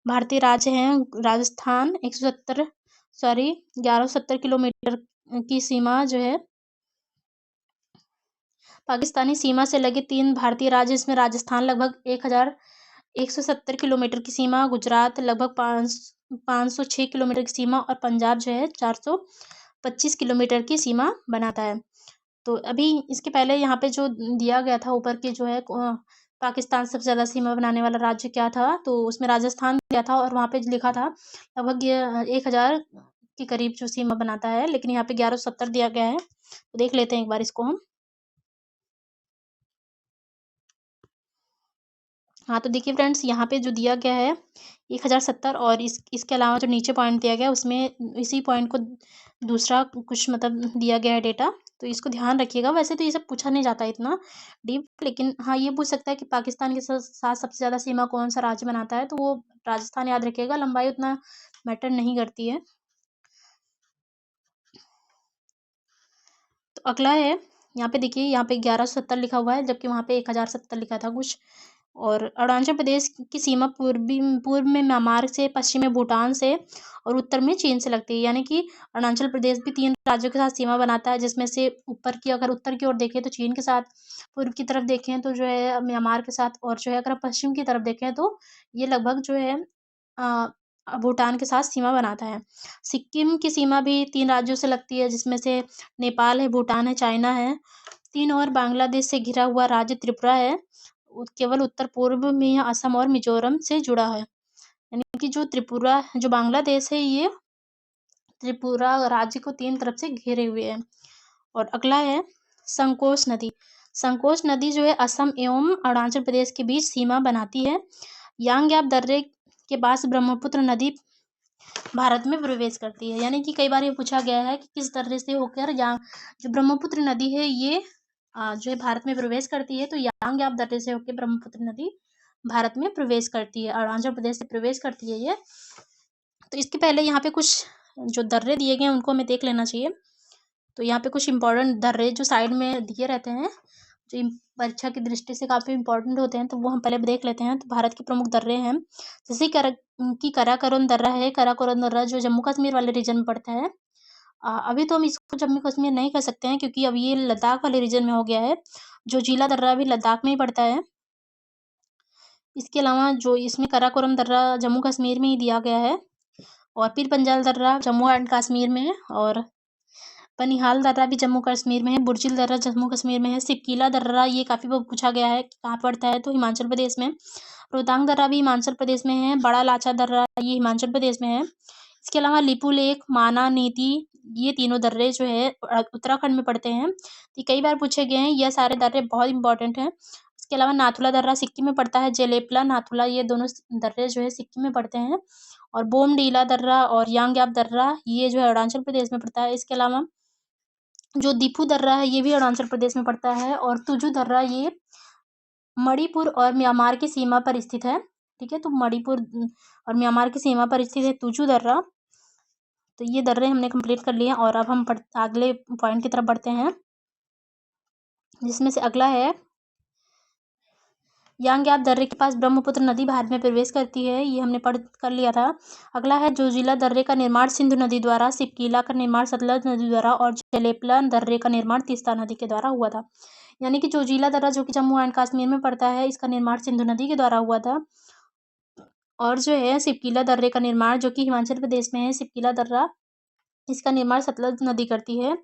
भारतीय राज्य हैं राजस्थान 1170 किलोमीटर की सीमा जो है पाकिस्तानी सीमा से लगे 3 भारतीय राज्य, इसमें राजस्थान लगभग 1170 किलोमीटर की सीमा, गुजरात लगभग 506 किलोमीटर की सीमा और पंजाब जो है 425 किलोमीटर की सीमा बनाता है। तो अभी इसके पहले यहाँ पे जो दिया गया था ऊपर की जो है पाकिस्तान सबसे ज़्यादा सीमा बनाने वाला राज्य क्या था, तो उसमें राजस्थान दिया था और वहाँ पे लिखा था लगभग ये 1000 के करीब जो सीमा बनाता है, लेकिन यहाँ पे 1170 दिया गया है। तो देख लेते हैं एक बार इसको हम। हाँ, तो देखिए फ्रेंड्स यहाँ पे जो दिया गया है 1070 और इसके अलावा जो नीचे पॉइंट दिया गया है उसमें इसी पॉइंट को दूसरा कुछ मतलब दिया गया है डेटा, तो इसको ध्यान रखिएगा। वैसे तो ये सब पूछा नहीं जाता इतना डीप, लेकिन हाँ, ये पूछ सकता है कि पाकिस्तान के साथ सबसे ज़्यादा सीमा कौन-सा राज्य बनाता है, तो वो राजस्थान याद रखिएगा, लंबाई उतना मैटर नहीं करती है। तो अगला है, यहाँ पे देखिए यहाँ पे 1170 लिखा हुआ है, जबकि वहाँ पे 1070 लिखा था कुछ। और अरुणाचल प्रदेश की सीमा पूर्व में म्यांमार से, पश्चिम में भूटान से और उत्तर में चीन से लगती है। यानी कि अरुणाचल प्रदेश भी 3 राज्यों के साथ सीमा बनाता है, जिसमें से अगर उत्तर की ओर देखें तो चीन के साथ, पूर्व की तरफ देखें तो जो है म्यांमार के साथ, और जो है अगर पश्चिम की तरफ देखें तो ये लगभग जो है अ, भूटान के साथ सीमा बनाता है। सिक्किम की सीमा भी 3 राज्यों से लगती है, जिसमें से नेपाल है, भूटान है, चाइना है। 3 और बांग्लादेश से घिरा हुआ राज्य त्रिपुरा है। केवल उत्तर-पूर्व में असम और मिज़ोरम से जुड़ा है। यानी कि जो बांग्लादेश है ये त्रिपुरा राज्य को 3 तरफ से घेरे हुए है। और अगला है संकोच नदी। संकोच नदी जो है असम एवं अरुणाचल प्रदेश के बीच सीमा बनाती है। यांग्याप दर्रे के पास ब्रह्मपुत्र नदी भारत में प्रवेश करती है। यानी कि कई बार ये पूछा गया है कि किस दर्रे से होकर जो ब्रह्मपुत्र नदी है ये जो है भारत में प्रवेश करती है। तो यांग्याप दर्रे से होकर ब्रह्मपुत्र नदी भारत में प्रवेश करती है, अरुणाचल प्रदेश से प्रवेश करती है ये। तो इसके पहले यहाँ पे कुछ जो दर्रे दिए गए हैं उनको हमें देख लेना चाहिए। तो यहाँ पे कुछ इंपॉर्टेंट दर्रे जो साइड में दिए रहते हैं, जो परीक्षा की दृष्टि से काफ़ी इंपॉर्टेंट होते हैं, तो वो हम पहले देख लेते हैं। तो भारत के प्रमुख दर्रे हैं, जैसे काराकोरम दर्रा है। काराकोरम दर्रा जो जम्मू कश्मीर वाले रीजन में पड़ता है। अभी तो हम इसको जम्मू कश्मीर नहीं कह सकते हैं क्योंकि अब ये लद्दाख वाले रीजन में हो गया है। जो जिला दर्रा भी लद्दाख में ही पड़ता है। इसके अलावा जो इसमें काराकोरम दर्रा जम्मू कश्मीर में ही दिया गया है, और पीर पंजाल दर्रा जम्मू एंड कश्मीर में है, और बनिहाल दर्रा भी जम्मू कश्मीर में है, बुर्जिल दर्रा जम्मू कश्मीर में है, सिपकीला दर्रा ये काफ़ी बार पूछा गया है कि कहाँ पड़ता है, तो हिमाचल प्रदेश में। रोहतांग दर्रा भी हिमाचल प्रदेश में है, बड़ा लाचा दर्रा ये हिमाचल प्रदेश में है। इसके अलावा लिपू लेक, माना, नीति ये तीनों दर्रे जो है उत्तराखंड में पड़ते हैं। ये कई बार पूछे गए हैं, यह सारे दर्रे बहुत इंपॉर्टेंट हैं। इसके अलावा नाथुला दर्रा सिक्किम में पड़ता है, जेलेपला, नाथुला ये दोनों दर्रे जो है सिक्किम में पड़ते हैं। और बोमडीला दर्रा और यांग्याप दर्रा ये जो है अरुणाचल प्रदेश में पड़ता है। इसके अलावा जो दीपू दर्रा है ये भी अरुणाचल प्रदेश में पड़ता है, और तुजू दर्रा ये मणिपुर और म्यांमार की सीमा पर स्थित है। ठीक है, तो मणिपुर और म्यांमार की सीमा पर स्थित है तुजू दर्रा। तो ये दर्रे हमने कंप्लीट कर लिए और अब हम अगले पॉइंट की तरफ बढ़ते हैं, जिसमें से अगला है यांग्याप दर्रे के पास ब्रह्मपुत्र नदी भारत में प्रवेश करती है। ये हमने पढ़ कर लिया था। अगला है जोजिला दर्रे का निर्माण सिंधु नदी द्वारा, सिपकीला का निर्माण सतलज नदी द्वारा और जलेपला दर्रे का निर्माण तीस्ता नदी के द्वारा हुआ था। यानी कि जोजिला दर्रा जो कि जम्मू एंड कश्मीर में पड़ता है, इसका निर्माण सिंधु नदी के द्वारा हुआ था। और जो है सिपकीला दर्रे का निर्माण जो कि हिमाचल प्रदेश में है, सिपकीला दर्रा, इसका निर्माण सतलज नदी करती है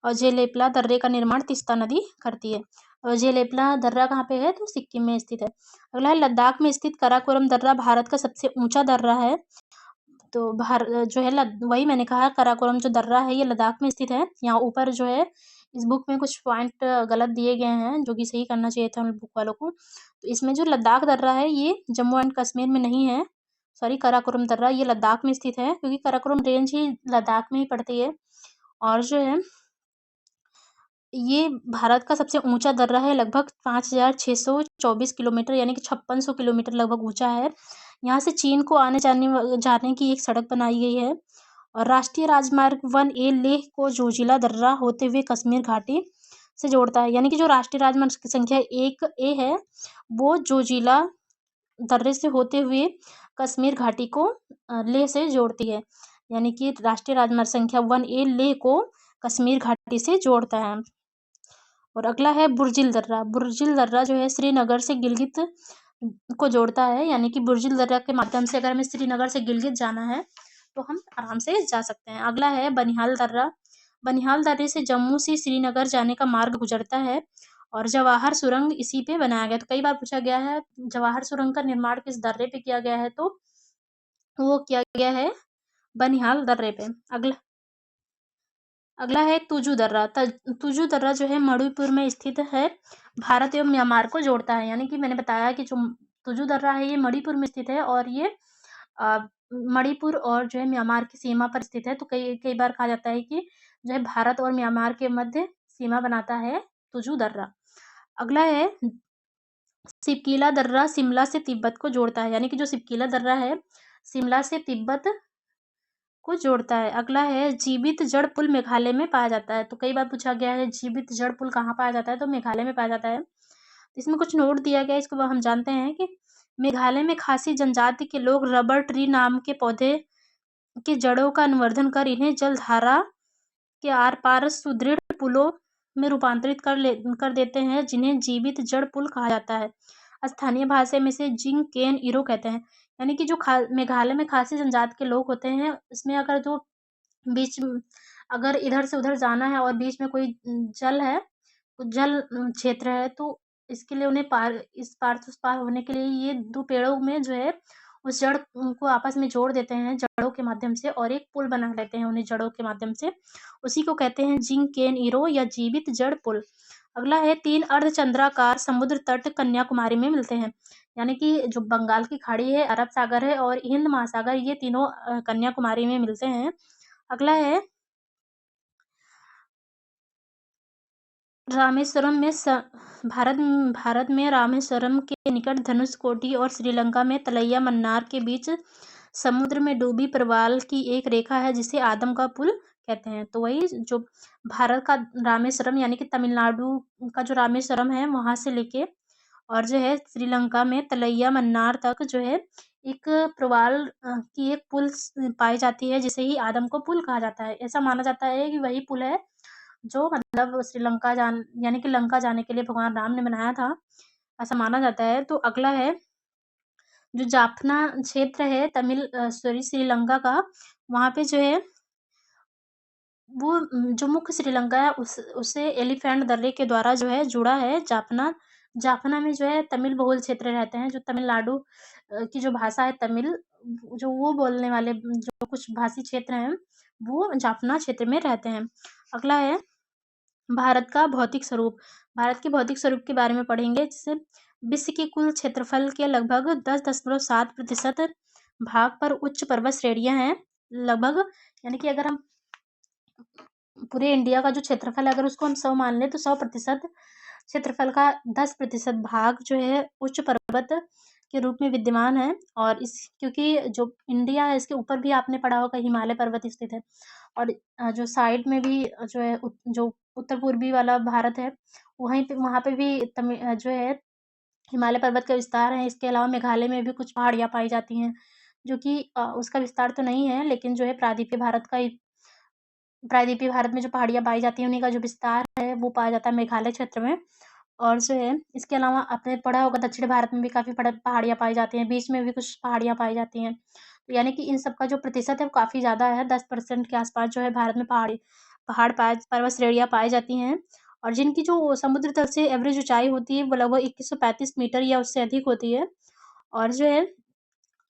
और जेलेपला दर्रे का निर्माण तीस्ता नदी करती है। और जेलेपला दर्रा कहाँ पे है? तो सिक्किम में स्थित है। अगला है लद्दाख में स्थित कराकोरम दर्रा भारत का सबसे ऊंचा दर्रा है। तो जो है वही मैंने कहा, कराकोरम जो दर्रा है ये लद्दाख में स्थित है। यहाँ ऊपर जो है इस बुक में कुछ पॉइंट गलत दिए गए हैं, जो कि सही करना चाहिए था उन बुक वालों को। तो इसमें जो लद्दाख दर्रा है ये जम्मू एंड कश्मीर में नहीं है। सॉरी, कराकोरम दर्रा ये लद्दाख में स्थित है, क्योंकि कराकोरम रेंज ही लद्दाख में ही पड़ती है। और जो है ये भारत का सबसे ऊंचा दर्रा है, लगभग 5,624 किलोमीटर यानी कि 5600 किलोमीटर लगभग ऊंचा है। यहाँ से चीन को आने जाने की एक सड़क बनाई गई है। और राष्ट्रीय राजमार्ग 1A लेह को जोजिला दर्रा होते हुए कश्मीर घाटी से जोड़ता है। यानी कि जो राष्ट्रीय राजमार्ग संख्या 1A है वो जोजिला दर्रे से होते हुए कश्मीर घाटी को लेह से जोड़ती है। यानी कि राष्ट्रीय राजमार्ग संख्या 1A लेह को कश्मीर घाटी से जोड़ता है। और अगला है बुर्जिल दर्रा। बुर्जिल दर्रा जो है श्रीनगर से गिलगित को जोड़ता है। यानी कि बुर्जिल दर्रा के माध्यम से अगर हमें श्रीनगर से गिलगित जाना है तो हम आराम से जा सकते हैं। अगला है बनिहाल दर्रा। बनिहाल दर्रे से जम्मू से श्रीनगर जाने का मार्ग गुजरता है और जवाहर सुरंग इसी पे बनाया गया। तो कई बार पूछा गया है जवाहर सुरंग का निर्माण किस दर्रे पे किया गया है, तो वो किया गया है बनिहाल दर्रे पे। अगला है तुजू दर्रा। तुजू दर्रा जो है मणिपुर में स्थित है, भारत एवं म्यांमार को जोड़ता है। यानी कि मैंने बताया कि जो तुजू दर्रा है ये मणिपुर में स्थित है और ये मणिपुर और जो है म्यांमार की सीमा पर स्थित है। तो कई कई बार कहा जाता है कि जो है भारत और म्यांमार के मध्य सीमा बनाता है तुजू दर्रा। अगला है सिपकीला दर्रा, शिमला से तिब्बत को जोड़ता है। यानी कि जो सिपकीला दर्रा है शिमला से तिब्बत को जोड़ता है। अगला है जीवित जड़ पुल मेघालय में पाया जाता है। तो कई बार पूछा गया है जीवित जड़ पुल कहाँ पाया जाता है, तो मेघालय में पाया जाता है। इसमें कुछ नोट दिया गया है, इसको हम जानते हैं कि मेघालय में खासी जनजाति के लोग रबर ट्री नाम के पौधे की जड़ों का अनुवर्धन कर इन्हें जलधारा के आर पार सुदृढ़ पुलों में रूपांतरित कर देते हैं, जिन्हें जीवित जड़ पुल कहा जाता है। स्थानीय भाषा में से जिंग केन इरो कहते हैं। यानी कि जो मेघालय में खासी जनजाति के लोग होते हैं, इसमें अगर जो बीच अगर इधर से उधर जाना है और बीच में कोई जल है, जल क्षेत्र है, तो इसके लिए उन्हें इस पार से उस पार होने के लिए ये दो पेड़ों में जो है उस जड़ को आपस में जोड़ देते हैं जड़ों के माध्यम से और एक पुल बना लेते हैं उन्हें जड़ों के माध्यम से। उसी को कहते हैं जिंग केन इरो या जीवित जड़ पुल। अगला है 3 अर्धचंद्राकार समुद्र तट कन्याकुमारी में मिलते हैं। यानी कि जो बंगाल की खाड़ी है, अरब सागर है और हिंद महासागर, ये तीनों कन्याकुमारी में मिलते हैं। अगला है रामेश्वरम में भारत में रामेश्वरम के निकट धनुषकोटी और श्रीलंका में तलैया मन्नार के बीच समुद्र में डूबी प्रवाल की एक रेखा है, जिसे आदम का पुल कहते हैं। तो वही जो भारत का रामेश्वरम यानी कि तमिलनाडु का जो रामेश्वरम है वहां से लेके और जो है श्रीलंका में तलैया मन्नार तक जो है एक प्रवाल की एक पुल पाई जाती है, जिसे ही आदम को पुल कहा जाता है। ऐसा माना जाता है कि वही पुल है जो मतलब श्रीलंका यानी कि लंका जाने के लिए भगवान राम ने बनाया था, ऐसा माना जाता है। तो अगला है जो जाफना क्षेत्र है श्रीलंका का, वहाँ पे जो है वो जो मुख्य श्रीलंका है उससे एलिफेंट दर्रे के द्वारा जो है जुड़ा है जाफना। जाफना में जो है तमिल बहुल क्षेत्र रहते हैं, जो तमिलनाडु की जो भाषा है तमिल, जो वो बोलने वाले जो कुछ भाषी क्षेत्र हैं वो जाफना क्षेत्र में रहते हैं। अगला है भारत का भौतिक स्वरूप। भारत के भौतिक स्वरूप के बारे में पढ़ेंगे, जिससे विश्व के कुल क्षेत्रफल के लगभग 10.7% भाग पर उच्च पर्वत श्रेणियां हैं लगभग। यानी कि अगर हम पूरे इंडिया का जो क्षेत्रफल है अगर उसको हम 100 मान लें तो 100% क्षेत्रफल का 10% भाग जो है उच्च पर्वत के रूप में विद्यमान है। और इस क्योंकि जो इंडिया है इसके ऊपर भी आपने पढ़ा होगा हिमालय पर्वत स्थित है। और जो साइड में भी जो है जो उत्तर पूर्वी वाला भारत है, वहीं पे वहाँ पे भी जो है हिमालय पर्वत का विस्तार है। इसके अलावा मेघालय में भी कुछ पहाड़ियाँ पाई जाती हैं, जो कि उसका विस्तार तो नहीं है, लेकिन जो है प्रायद्वीपीय भारत में जो पहाड़ियाँ पाई जाती हैं, उन्हीं का जो विस्तार है, वो पाया जाता है मेघालय क्षेत्र में। और जो है, इसके अलावा आपने पढ़ा होगा दक्षिण भारत में भी काफ़ी पहाड़ियाँ पाई जाती हैं, बीच में भी कुछ पहाड़ियाँ पाई जाती हैं। तो यानी कि इन सब का जो प्रतिशत है, वो काफ़ी ज़्यादा है, 10% के आस-पास जो है भारत में पर्वत श्रेणियाँ पाई जाती हैं। और जिनकी जो समुद्र तल से एवरेज ऊँचाई होती है, वो लगभग 2135 मीटर या उससे अधिक होती है। और जो है,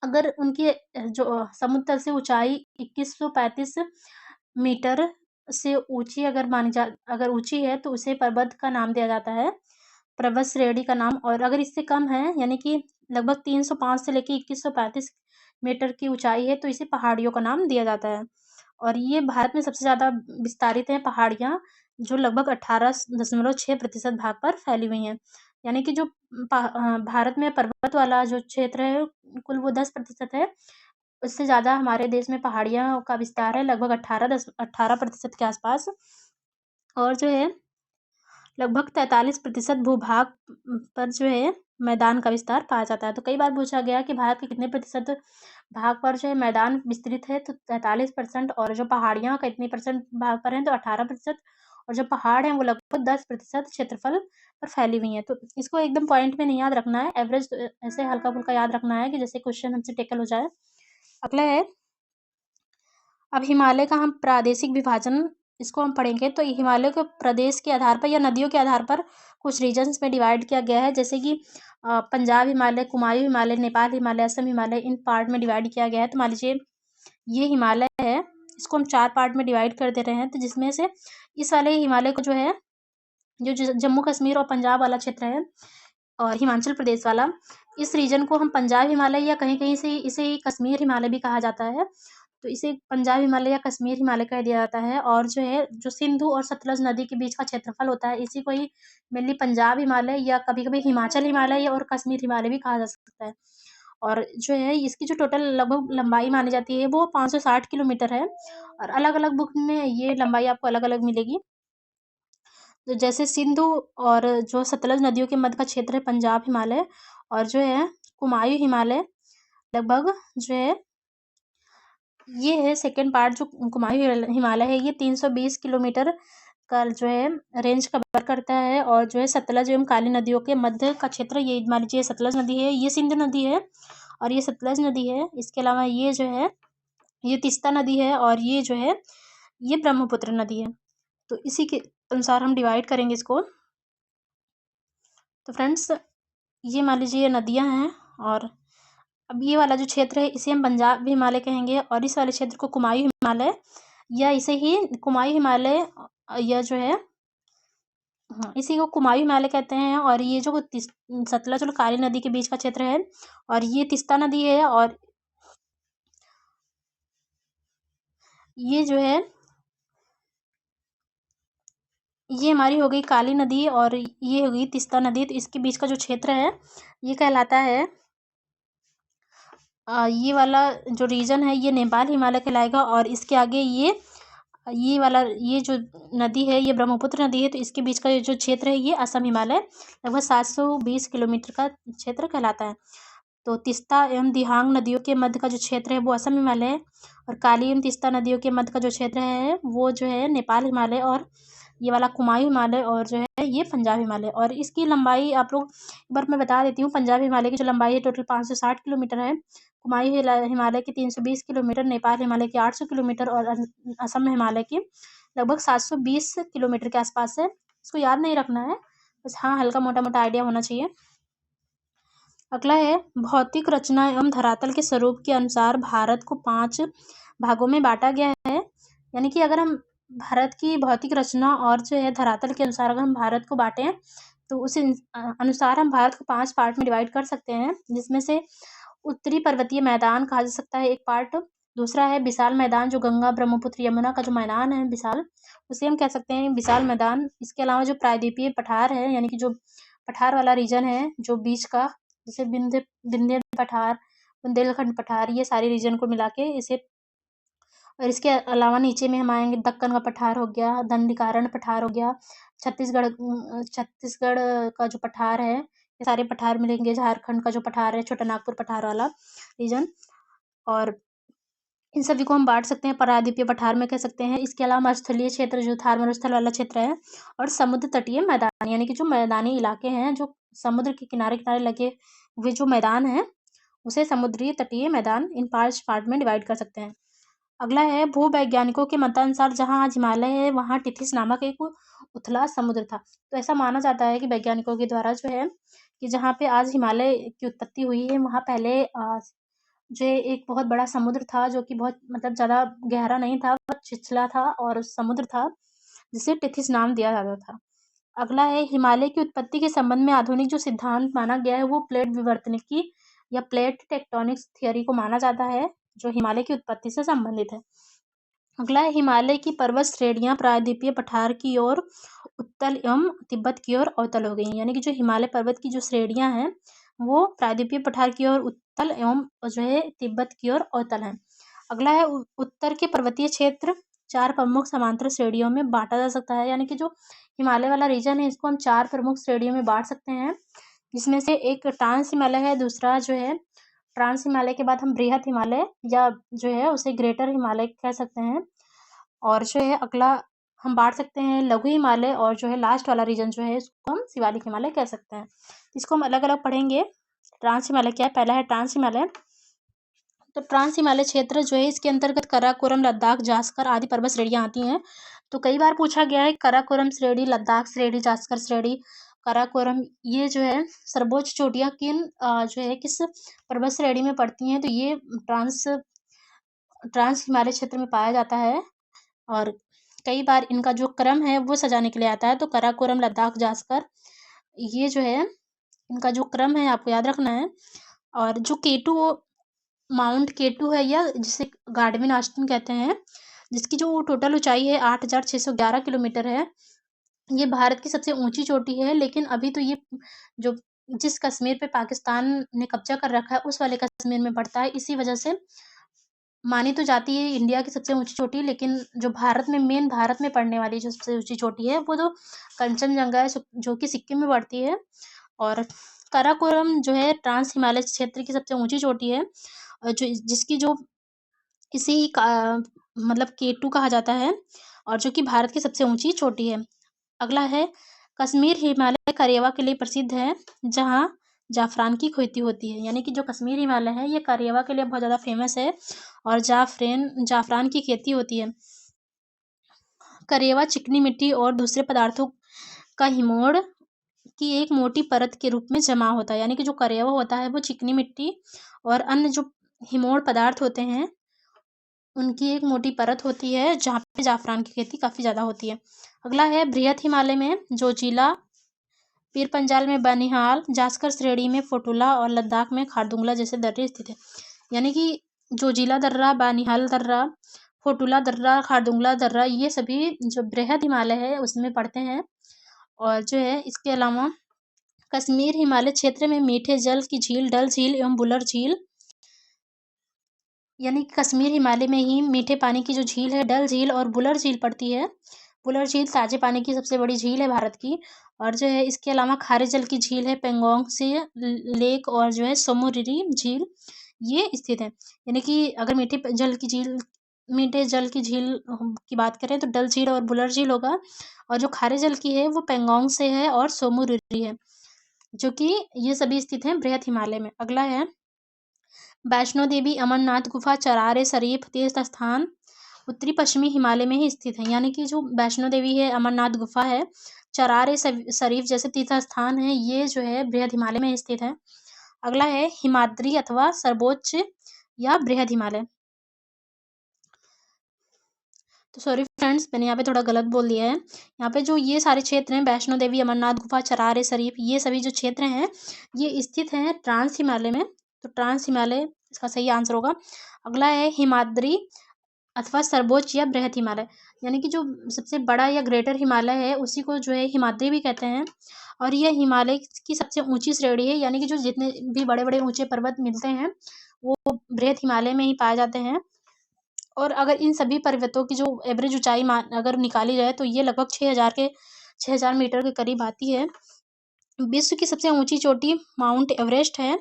अगर उनकी समुद्र तल से ऊँचाई 2135 मीटर से ऊँची अगर ऊँची है, तो उसे पर्वत का नाम दिया जाता है, पर्वत श्रेणी का नाम। और अगर इससे कम है, यानी कि लगभग 305 से लेके 2135 मीटर की ऊँचाई है, तो इसे पहाड़ियों का नाम दिया जाता है। और ये भारत में सबसे ज़्यादा विस्तारित हैं पहाड़ियाँ, जो लगभग 18.6% भाग पर फैली हुई हैं। यानी कि जो भारत में पर्वत वाला जो क्षेत्र है, कुल वो 10% है। उससे ज़्यादा हमारे देश में पहाड़ियों का विस्तार है, लगभग 18% के आसपास। और जो है, लगभग 43% भूभाग पर जो है मैदान का विस्तार पाया जाता है। तो कई बार पूछा गया कि भारत के कितने प्रतिशत भाग पर जो है मैदान विस्तृत है, तो 43%। और जो पहाड़ियाँ कितने परसेंट भाग पर हैं, तो 18%। और जो पहाड़ हैं, वो लगभग 10% क्षेत्रफल पर फैली हुई हैं। तो इसको एकदम पॉइंट में नहीं याद रखना है, एवरेज ऐसे हल्का-फुल्का याद रखना है कि जैसे क्वेश्चन हमसे टिकल हो जाए। अगला है, अब हिमालय का हम प्रादेशिक विभाजन इसको हम पढ़ेंगे। तो हिमालय को प्रदेश के आधार पर या नदियों के आधार पर कुछ रीजन्स में डिवाइड किया गया है, जैसे कि पंजाब हिमालय, कुमायूं हिमालय, नेपाल हिमालय, असम हिमालय, इन पार्ट में डिवाइड किया गया है। तो मान लीजिए ये हिमालय है, इसको हम 4 पार्ट में डिवाइड कर दे रहे हैं। तो जिसमें से इस वाले हिमालय को जो है, जो जम्मू कश्मीर और पंजाब वाला क्षेत्र है, और हिमाचल प्रदेश वाला, इस रीजन को हम पंजाब हिमालय या कहीं-कहीं से इसे कश्मीर हिमालय भी कहा जाता है। तो इसे पंजाब हिमालय या कश्मीर हिमालय कह दिया जाता है। और जो है, जो सिंधु और सतलज नदी के बीच का क्षेत्रफल होता है, इसी को ही मेनली पंजाब हिमालय या कभी-कभी हिमाचल हिमालय और कश्मीर हिमालय भी कहा जा सकता है। और जो है, इसकी जो टोटल लगभग लंबाई मानी जाती है, वो 560 किलोमीटर है। और अलग-अलग बुक में ये लंबाई आपको अलग-अलग मिलेगी। तो जैसे सिंधु और जो सतलज नदियों के मध्य का क्षेत्र है पंजाब हिमालय, और जो है कुमायूं हिमालय, लगभग जो है, ये है सेकंड पार्ट। जो कुमायूं हिमालय है, ये 320 किलोमीटर का जो है रेंज कवर करता है। और जो है, सतलज एवं काली नदियों के मध्य का क्षेत्र, ये मान लीजिए सतलज नदी है, ये सिंधु नदी है, और ये सतलज नदी है। इसके अलावा ये जो है, ये तीस्ता नदी है, और ये जो है, ये ब्रह्मपुत्र नदी है। तो इसी के अनुसार हम डिवाइड करेंगे इसको। तो फ्रेंड्स, ये मान लीजिए ये नदियाँ हैं। और अब ये वाला जो क्षेत्र है, इसे हम पंजाब हिमालय कहेंगे, और इस वाले क्षेत्र को कुमायूं हिमालय, या इसे ही कुमायूं हिमालय, या जो है, हाँ, इसी को कुमायूं हिमालय कहते हैं। और ये जो सतलज और काली नदी के बीच का क्षेत्र है, और ये तीस्ता नदी है। और ये जो है, ये हमारी हो गई काली नदी, और ये हो गई तीस्ता नदी। तो इसके बीच का जो क्षेत्र है, ये कहलाता है, ये वाला जो रीजन है, ये नेपाल हिमालय कहलाएगा। और इसके आगे ये वाला, ये जो नदी है, ये ब्रह्मपुत्र नदी है। तो इसके बीच का ये जो क्षेत्र है, ये असम हिमालय, लगभग 720 किलोमीटर का क्षेत्र कहलाता है। तो तीस्ता एवं दिहांग नदियों के मध्य का जो क्षेत्र है, वो असम हिमालय है। और काली एवं तीस्ता नदियों के मध्य का जो क्षेत्र है, वो जो है नेपाल हिमालय। और ये वाला कुमायूं हिमालय, और जो है ये पंजाब हिमालय। और इसकी लंबाई आप लोग एक बार मैं बता देती हूँ। पंजाब हिमालय की जो लंबाई है, टोटल 560 किलोमीटर है। कुमायूं हिमालय की 320 किलोमीटर, नेपाल हिमालय की 800 किलोमीटर, और असम हिमालय की लगभग 720 किलोमीटर के आसपास है। इसको याद नहीं रखना है, बस हाँ, हल्का मोटा-मोटा आइडिया होना चाहिए। अगला है, भौतिक रचना एवं धरातल के स्वरूप के अनुसार भारत को 5 भागों में बाँटा गया है। यानी कि अगर हम भारत की भौतिक रचना और जो है धरातल के अनुसार अगर हम भारत को बाँटें, तो उस अनुसार हम भारत को 5 पार्ट में डिवाइड कर सकते हैं। जिसमें से उत्तरी पर्वतीय मैदान कहा जा सकता है एक पार्ट। दूसरा है विशाल मैदान, जो गंगा, ब्रह्मपुत्र, यमुना का जो मैदान है विशाल, उसे हम कह सकते हैं विशाल मैदान। इसके अलावा जो प्रायद्वीपीय पठार है, यानी कि जो पठार वाला रीजन है, जो बीच का जैसे विंध्य पठार, बुंदेलखंड पठार, ये सारे रीजन को मिला के इसे। और इसके अलावा नीचे में हम आएँगे, दक्कन का पठार हो गया, दंडीकारण्य पठार हो गया, छत्तीसगढ़ का जो पठार है, ये सारे पठार मिलेंगे। झारखंड का जो पठार है, छोटा नागपुर पठार वाला रीजन, और इन सभी को हम बाँट सकते हैं, पराद्वीपीय पठार में कह सकते हैं। इसके अलावा मरुस्थलीय क्षेत्र जो थार मरुस्थल वाला क्षेत्र है, और समुद्र तटीय मैदान, यानी कि जो मैदानी इलाके हैं, जो समुद्र के किनारे-किनारे लगे हुए जो मैदान हैं, उसे समुद्रीय तटीय मैदान इन 5 पार्ट में डिवाइड कर सकते हैं। अगला है, भूवैज्ञानिकों के मतानुसार जहाँ आज हिमालय है, वहाँ टिथिस नामक एक उथला समुद्र था। तो ऐसा माना जाता है कि वैज्ञानिकों के द्वारा जो है, कि जहाँ पे आज हिमालय की उत्पत्ति हुई है, वहाँ पहले जो है एक बहुत बड़ा समुद्र था, जो कि बहुत मतलब ज़्यादा गहरा नहीं था, बहुत छिछला था, और समुद्र था, जिसे टिथिस नाम दिया जाता था। अगला है, हिमालय की उत्पत्ति के संबंध में आधुनिक जो सिद्धांत माना गया है, वो प्लेट विवर्तनिकी या प्लेट टेक्टोनिक्स थियरी को माना जाता है, जो हिमालय की उत्पत्ति से संबंधित है। अगला है, हिमालय की पर्वत श्रेणियां प्रायद्वीपीय पठार की ओर उत्तल एवं तिब्बत की ओर अवतल हो गई हैं। यानी कि जो हिमालय पर्वत की जो श्रेणियां हैं, वो प्रायद्वीपीय पठार की ओर उत्तल एवं जो है तिब्बत की ओर अवतल हैं। अगला है, उत्तर के पर्वतीय क्षेत्र 4 प्रमुख समांतर श्रेणियों में बांटा जा सकता है। यानी कि जो हिमालय वाला रीजन है, इसको हम 4 प्रमुख श्रेणियों में बांट सकते हैं, जिसमें से एक ट्रांस हिमालय है, दूसरा जो है ट्रांस हिमालय के बाद हम बृहत हिमालय या जो है उसे ग्रेटर हिमालय कह सकते हैं, और जो है अगला हम बांट सकते हैं लघु हिमालय, और जो है लास्ट वाला रीजन जो है इसको हम शिवालिक हिमालय कह सकते हैं। इसको हम अलग अलग पढ़ेंगे। ट्रांस हिमालय क्या है? पहला है ट्रांस हिमालय। तो ट्रांस हिमालय क्षेत्र जो है, इसके अंतर्गत काराकोरम, लद्दाख, जास्कर आदि पर्वत श्रेणियां आती हैं। तो कई बार पूछा गया है, काराकोरम श्रेणी, लद्दाख श्रेणी, जास्कर श्रेणी, काराकोरम, ये जो है सर्वोच्च चोटियां जो है किस पर्वत श्रेणी में पड़ती हैं? तो ये ट्रांस ट्रांस हिमालय क्षेत्र में पाया जाता है, और कई बार इनका जो क्रम है वो सजाने के लिए आता है। तो काराकोरम, लद्दाख, जास्कर, ये जो है इनका जो क्रम है आपको याद रखना है। और जो केटू माउंट केटू है, या जिसे गार्डविन आस्टन कहते हैं, जिसकी जो टोटल ऊंचाई है 8,611 किलोमीटर है। ये भारत की सबसे ऊंची चोटी है, लेकिन अभी तो ये जो जिस कश्मीर पे पाकिस्तान ने कब्जा कर रखा है, उस वाले कश्मीर में पड़ता है। इसी वजह से मानी तो जाती है इंडिया की सबसे ऊंची चोटी, लेकिन जो भारत में पड़ने वाली जो सबसे ऊंची चोटी है, वो तो कंचनजंगा है, जो कि सिक्किम में पड़ती है। और काराकोरम जो है ट्रांस हिमालय क्षेत्र की सबसे ऊंची चोटी है, और जो जिसकी जो इसी का मतलब केटू कहा जाता है, और जो कि भारत की सबसे ऊंची चोटी है। अगला है, कश्मीर हिमालय करेवा के लिए प्रसिद्ध है, जहाँ जाफरान की खेती होती है। यानी कि जो कश्मीर हिमालय है, ये करेवा के लिए बहुत ज़्यादा फेमस है, और जाफरान की खेती होती है। करेवा चिकनी मिट्टी और दूसरे पदार्थों का हिमोड़ की एक मोटी परत के रूप में जमा होता है। यानी कि जो करेवा होता है, वो चिकनी मिट्टी और अन्य जो हिमोड़ पदार्थ होते हैं, उनकी एक मोटी परत होती है, जहाँ पे जाफरान की खेती काफ़ी ज़्यादा होती है। अगला है, बृहत हिमालय में जोजिला, पीर पंजाल में बनिहाल, जास्कर श्रेणी में फोटुला, और लद्दाख में खारदुंगला जैसे दर्रे स्थित है। यानी कि जोजिला दर्रा, बानिहाल दर्रा, फोटुला दर्रा, खारदुंगला दर्रा, ये सभी जो बृहद हिमालय है उसमें पड़ते हैं। और जो है इसके अलावा कश्मीर हिमालय क्षेत्र में मीठे जल की झील डल झील एवं बुलर झील, यानी कि कश्मीर हिमालय में ही मीठे पानी की जो झील है डल झील और बुलर झील पड़ती है। बुलर झील ताजे पानी की सबसे बड़ी झील है भारत की। और जो है इसके अलावा खारे जल की झील है पेंगोंग से लेक, और जो है सोमोरिरी झील, ये स्थित है। यानी कि अगर मीठे जल की झील की बात करें तो डल झील और बुलर झील होगा, और जो खारे जल की है वो पेंगोंग से है और सोमोरिरी है, जो कि ये सभी स्थित हैं बृहत हिमालय में। अगला है, वैष्णो देवी, अमरनाथ गुफा, चरार शरीफ तीर्थ स्थान उत्तरी पश्चिमी हिमालय में ही स्थित है। यानी कि जो वैष्णो देवी है, अमरनाथ गुफा है, चरार शरीफ जैसे तीर्थ स्थान है, ये जो है बृहद हिमालय में स्थित है। अगला है, हिमाद्री अथवा सर्वोच्च या बृहद हिमालय। तो सॉरी फ्रेंड्स, मैंने यहाँ पे थोड़ा गलत बोल दिया है। यहाँ पे जो ये सारे क्षेत्र हैं, वैष्णो देवी, अमरनाथ गुफा, चरार शरीफ, ये सभी जो क्षेत्र हैं, ये स्थित हैं ट्रांस हिमालय में। तो ट्रांस हिमालय इसका सही आंसर होगा। अगला है, हिमाद्री अथवा सर्वोच्च या बृहद हिमालय। यानी कि जो सबसे बड़ा या ग्रेटर हिमालय है, उसी को जो है हिमाद्री भी कहते हैं। और यह हिमालय की सबसे ऊँची श्रेणी है, यानी कि जो जितने भी बड़े-बड़े ऊँचे पर्वत मिलते हैं, वो बृहद हिमालय में ही पाए जाते हैं। और अगर इन सभी पर्वतों की जो एवरेज ऊँचाई अगर निकाली जाए, तो ये लगभग 6,000 मीटर के करीब आती है। विश्व की सबसे ऊँची चोटी माउंट एवरेस्ट है,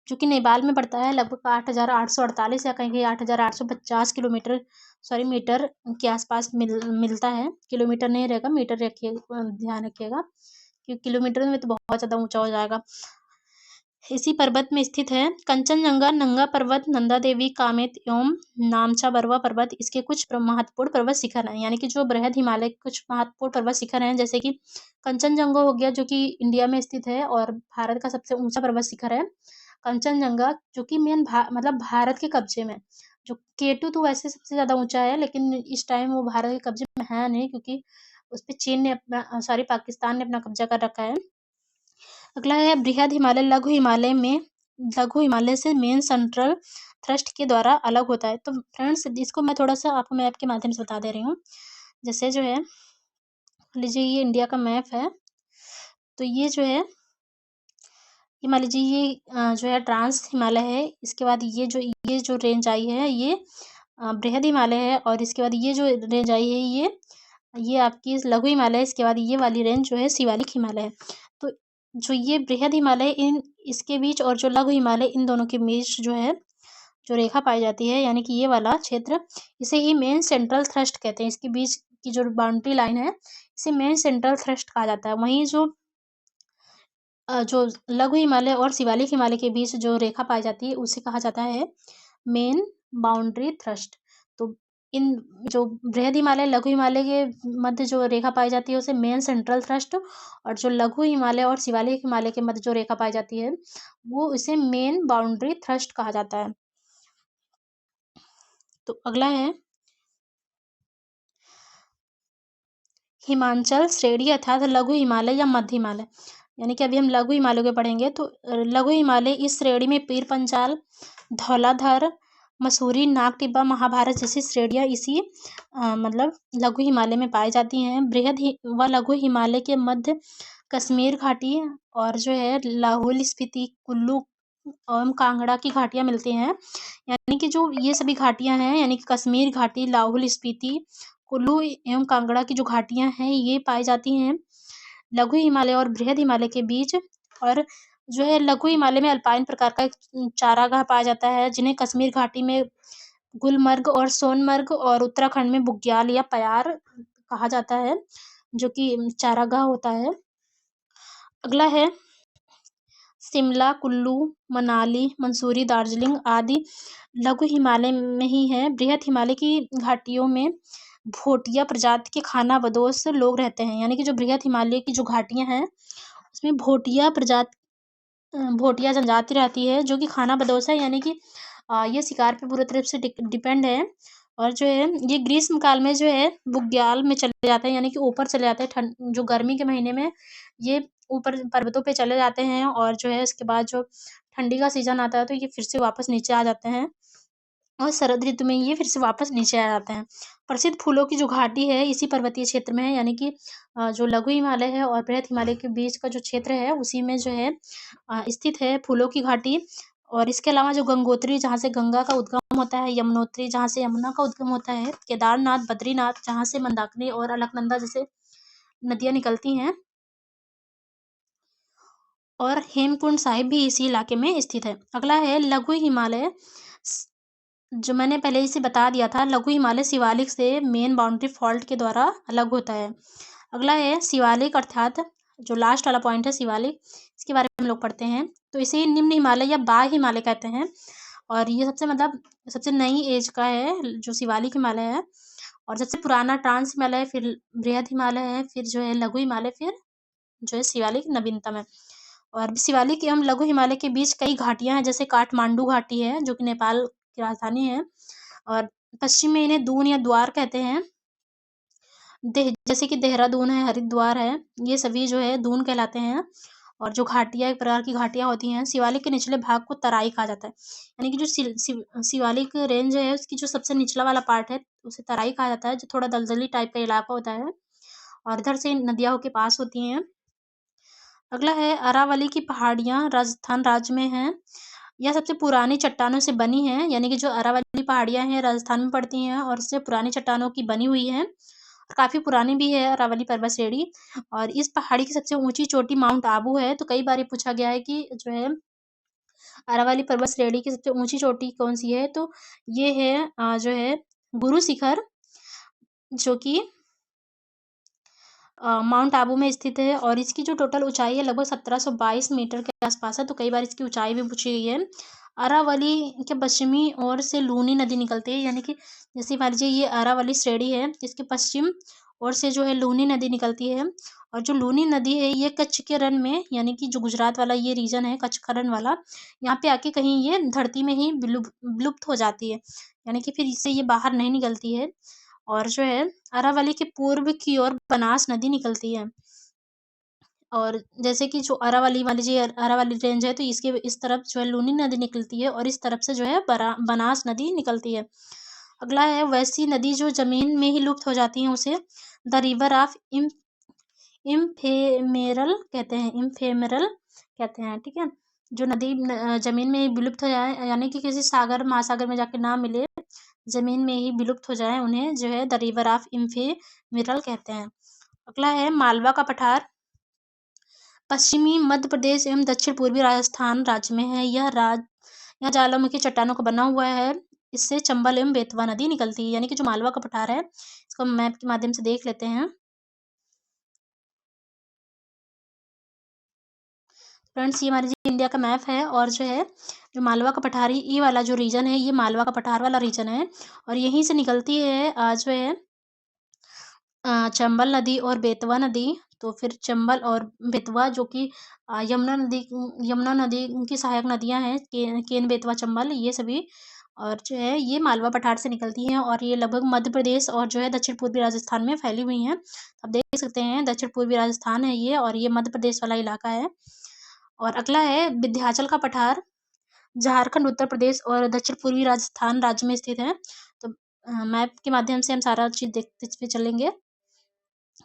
जो कि नेपाल में पड़ता है। लगभग 8,848 या कहीं-कहीं 8,850 मीटर के आसपास मिलता है। किलोमीटर नहीं रहेगा, मीटर ध्यान रखिएगा, क्योंकि किलोमीटर में तो बहुत ज़्यादा ऊँचा हो जाएगा। इसी पर्वत में स्थित है कंचनजंगा, नंगा पर्वत, नंदा देवी, कामेत एवं नामचा बरवा पर्वत इसके कुछ महत्वपूर्ण पर्वत शिखर हैं। यानी कि जो बृहद हिमालय के कुछ महत्वपूर्ण पर्वत शिखर हैं, जैसे कि कंचनजंगा हो गया, जो कि इंडिया में स्थित है और भारत का सबसे ऊंचा पर्वत शिखर है कंचनजंगा, जो कि मतलब भारत के कब्जे में। जो केटू तो वैसे सबसे ज्यादा ऊंचा है, लेकिन इस टाइम वो भारत के कब्जे में है नहीं, क्योंकि उस पर चीन ने अपना पाकिस्तान ने अपना कब्जा कर रखा है। अगला है बृहद हिमालय। लघु हिमालय से मेन सेंट्रल थ्रस्ट के द्वारा अलग होता है। तो फ्रेंड्स, इसको मैं थोड़ा सा आपको मैप के माध्यम से बता दे रही हूँ। जैसे जो है, लीजिए ये इंडिया का मैप है। तो ये जो है, ये मान लीजिए ये जो है ट्रांस हिमालय है। इसके बाद ये जो रेंज आई है, ये बृहद हिमालय है। और इसके बाद ये जो रेंज आई है, ये आपकी लघु हिमालय है। इसके बाद ये वाली रेंज जो है शिवालिक हिमालय है। तो जो ये बृहद हिमालय इसके बीच और जो लघु हिमालय, इन दोनों के बीच जो है, जो रेखा पाई जाती है, यानी कि ये वाला क्षेत्र, इसे ही मेन सेंट्रल थ्रस्ट कहते हैं। इसके बीच की जो बाउंड्री लाइन है, इसे मेन सेंट्रल थ्रस्ट कहा जाता है। वहीं जो लघु हिमालय और शिवालिक हिमालय के बीच जो रेखा पाई जाती है, उसे कहा जाता है मेन बाउंड्री थ्रस्ट। तो इन जो बृहद हिमालय, लघु हिमालय के मध्य जो रेखा पाई जाती है, उसे मेन सेंट्रल थ्रस्ट, और जो लघु हिमालय और शिवालिक हिमालय के मध्य जो रेखा पाई जाती है, वो इसे मेन बाउंड्री थ्रस्ट कहा जाता है। तो अगला है हिमाचल श्रेणी अर्थात लघु हिमालय या मध्य हिमालय। यानी कि अभी हम लघु हिमालय के पढ़ेंगे। तो लघु हिमालय इस श्रेणी में पीर पंचाल, धौलाधर, मसूरी, नाग टिब्बा, महाभारत जैसी श्रेणियां इसी मतलब लघु हिमालय में पाई जाती हैं। व लघु हिमालय के मध्य कश्मीर घाटी और जो है लाहौल स्पीति, कुल्लू एवं कांगड़ा की घाटियां मिलती हैं। यानी कि जो ये सभी घाटियां हैं, यानी कि कश्मीर घाटी, लाहौल स्पीति, कुल्लू एवं कांगड़ा की जो घाटियां हैं, ये पाई जाती हैं लघु हिमालय और बृहद हिमालय के बीच। और जो है लघु हिमालय में अल्पाइन प्रकार का एक चारागाह पाया जाता है, जिन्हें कश्मीर घाटी में गुलमर्ग और सोनमर्ग और उत्तराखंड में बुग्याल या पयार कहा जाता है, जो कि चारागाह होता है। अगला है शिमला, कुल्लू, मनाली, मंसूरी, दार्जिलिंग आदि लघु हिमालय में ही है। बृहद हिमालय की घाटियों में भोटिया प्रजाति के खानाबदोश लोग रहते हैं। यानी कि जो बृहद हिमालय की जो घाटियां हैं, उसमें भोटिया जनजाति रहती है, जो कि खानाबदोश है। यानी कि ये शिकार पे पूरी तरह से डिपेंड है। और जो है ये ग्रीष्म काल में जो है बुग्याल में चले जाते हैं, यानी कि ऊपर चले जाते हैं। ठंड जो गर्मी के महीने में ये ऊपर पर्वतों पे चले जाते हैं, और जो है इसके बाद जो ठंडी का सीजन आता है, तो ये फिर से वापस नीचे आ जाते हैं। और शरद ऋतु में ये फिर से वापस नीचे आ जाते हैं। प्रसिद्ध फूलों की जो घाटी है, इसी पर्वतीय क्षेत्र में है। यानी कि जो लघु हिमालय है और बृहद हिमालय के बीच का जो क्षेत्र है, उसी में जो है स्थित है फूलों की घाटी। और इसके अलावा जो गंगोत्री, जहाँ से गंगा का उद्गम होता है, यमुनोत्री, जहाँ से यमुना का उद्गम होता है, केदारनाथ, बद्रीनाथ, जहाँ से मंदाकिनी और अलकनंदा जैसे नदियाँ निकलती हैं, और हेमकुंड साहिब भी इसी इलाके में स्थित है। अगला है लघु हिमालय। जो मैंने पहले ही से बता दिया था, लघु हिमालय शिवालिक से मेन बाउंड्री फॉल्ट के द्वारा अलग होता है। अगला है शिवालिक, अर्थात जो लास्ट वाला पॉइंट है शिवालिक, इसके बारे में हम लोग पढ़ते हैं। तो इसे निम्न हिमालय या बाह्य हिमालय कहते हैं। और ये सबसे नई एज का है जो शिवालिक हिमालय है। और सबसे पुराना ट्रांस हिमालय है, फिर बृहद हिमालय है, फिर जो है लघु हिमालय, फिर जो है शिवालिक नवीनतम है। और शिवालिक एवं लघु हिमालय के बीच कई घाटियां हैं, जैसे काठमांडू घाटी है, जो कि नेपाल की राजधानी है। और पश्चिम में इन्हें दून या द्वार कहते हैं। जैसे कि देहरादून है, हरिद्वार है, ये सभी जो है दून कहलाते हैं। और जो घाटियां एक प्रकार की घाटियां होती हैं, शिवालिक के निचले भाग को तराई कहा जाता है। यानी कि जो शिवालिक रेंज है, उसकी जो सबसे निचला वाला पार्ट है, उसे तराई कहा जाता है, जो थोड़ा दलदली टाइप का इलाका होता है। और इधर से नदियां होके पास होती हैं। अगला है अरावली की पहाड़ियाँ राजस्थान राज्य में हैं। यह सबसे पुरानी चट्टानों से बनी हैं, यानी कि जो अरावली पहाड़ियाँ हैं राजस्थान में पड़ती हैं और इससे पुरानी चट्टानों की बनी हुई हैं। काफ़ी पुरानी भी है अरावली पर्वत श्रेणी। और इस पहाड़ी की सबसे ऊँची चोटी माउंट आबू है। तो कई बार ये पूछा गया है कि जो है अरावली पर्वत श्रेणी की सबसे ऊँची चोटी कौन-सी है? तो ये है जो है गुरु शिखर, जो कि माउंट आबू में स्थित है और इसकी जो टोटल ऊँचाई है लगभग 1722 मीटर के आसपास है। तो कई बार इसकी ऊँचाई भी पूछी गई है। अरावली के पश्चिमी ओर से लूनी नदी निकलती है, यानी कि जैसे मान लीजिए ये अरावली श्रेणी है, इसके पश्चिम ओर से जो है लूनी नदी निकलती है। और जो लूनी नदी है ये कच्छ के रण में, यानी कि जो गुजरात वाला ये रीजन है कच्छ का रण वाला, यहाँ पे आके कहीं ये धरती में ही विलुप्त हो जाती है, यानी कि फिर इससे ये बाहर नहीं निकलती है। और जो है अरावली के पूर्व की ओर बनास नदी निकलती है। और जैसे कि जो अरावली वाली जो अरावली रेंज है तो इसके इस तरफ जो है लूनी नदी निकलती है और इस तरफ से जो है बनास नदी निकलती है। अगला है वैसी नदी जो जमीन में ही लुप्त हो जाती है उसे द रिवर ऑफ इम्फेमेरल कहते हैं, इम्फेमेरल कहते हैं, ठीक है। जो नदी जमीन में ही विलुप्त हो जाए, यानी कि किसी सागर महासागर में जाके ना मिले, जमीन में ही विलुप्त हो जाए, उन्हें जो है द रिवर ऑफ इम्फेमेरल कहते हैं। अगला है मालवा का पठार, पश्चिमी मध्य प्रदेश एवं दक्षिण पूर्वी राजस्थान राज्य में है। यह ज्वालामुखी चट्टानों का बना हुआ है। इससे चंबल एवं बेतवा नदी निकलती है, यानी कि जो मालवा का पठार है इसको हम मैप के माध्यम से देख लेते हैं। फ्रेंड्स ये हमारी जो इंडिया का मैप है और जो है जो मालवा का पठारी ये वाला जो रीजन है ये मालवा का पठार वाला रीजन है। और यहीं से निकलती है जो है चंबल नदी और बेतवा नदी। तो फिर चंबल और बेतवा जो कि यमुना नदी की सहायक नदियां हैं, केन बेतवा चंबल ये सभी। और जो है ये मालवा पठार से निकलती हैं और ये लगभग मध्य प्रदेश और जो है दक्षिण पूर्वी राजस्थान में फैली हुई हैं। आप देख सकते हैं दक्षिण पूर्वी राजस्थान है ये और ये मध्य प्रदेश वाला इलाका है। और अगला है विंध्याचल का पठार, झारखंड, उत्तर प्रदेश और दक्षिण पूर्वी राजस्थान राज्य में स्थित है। तो मैप के माध्यम से हम सारा चीज़ देखते इस पे चलेंगे।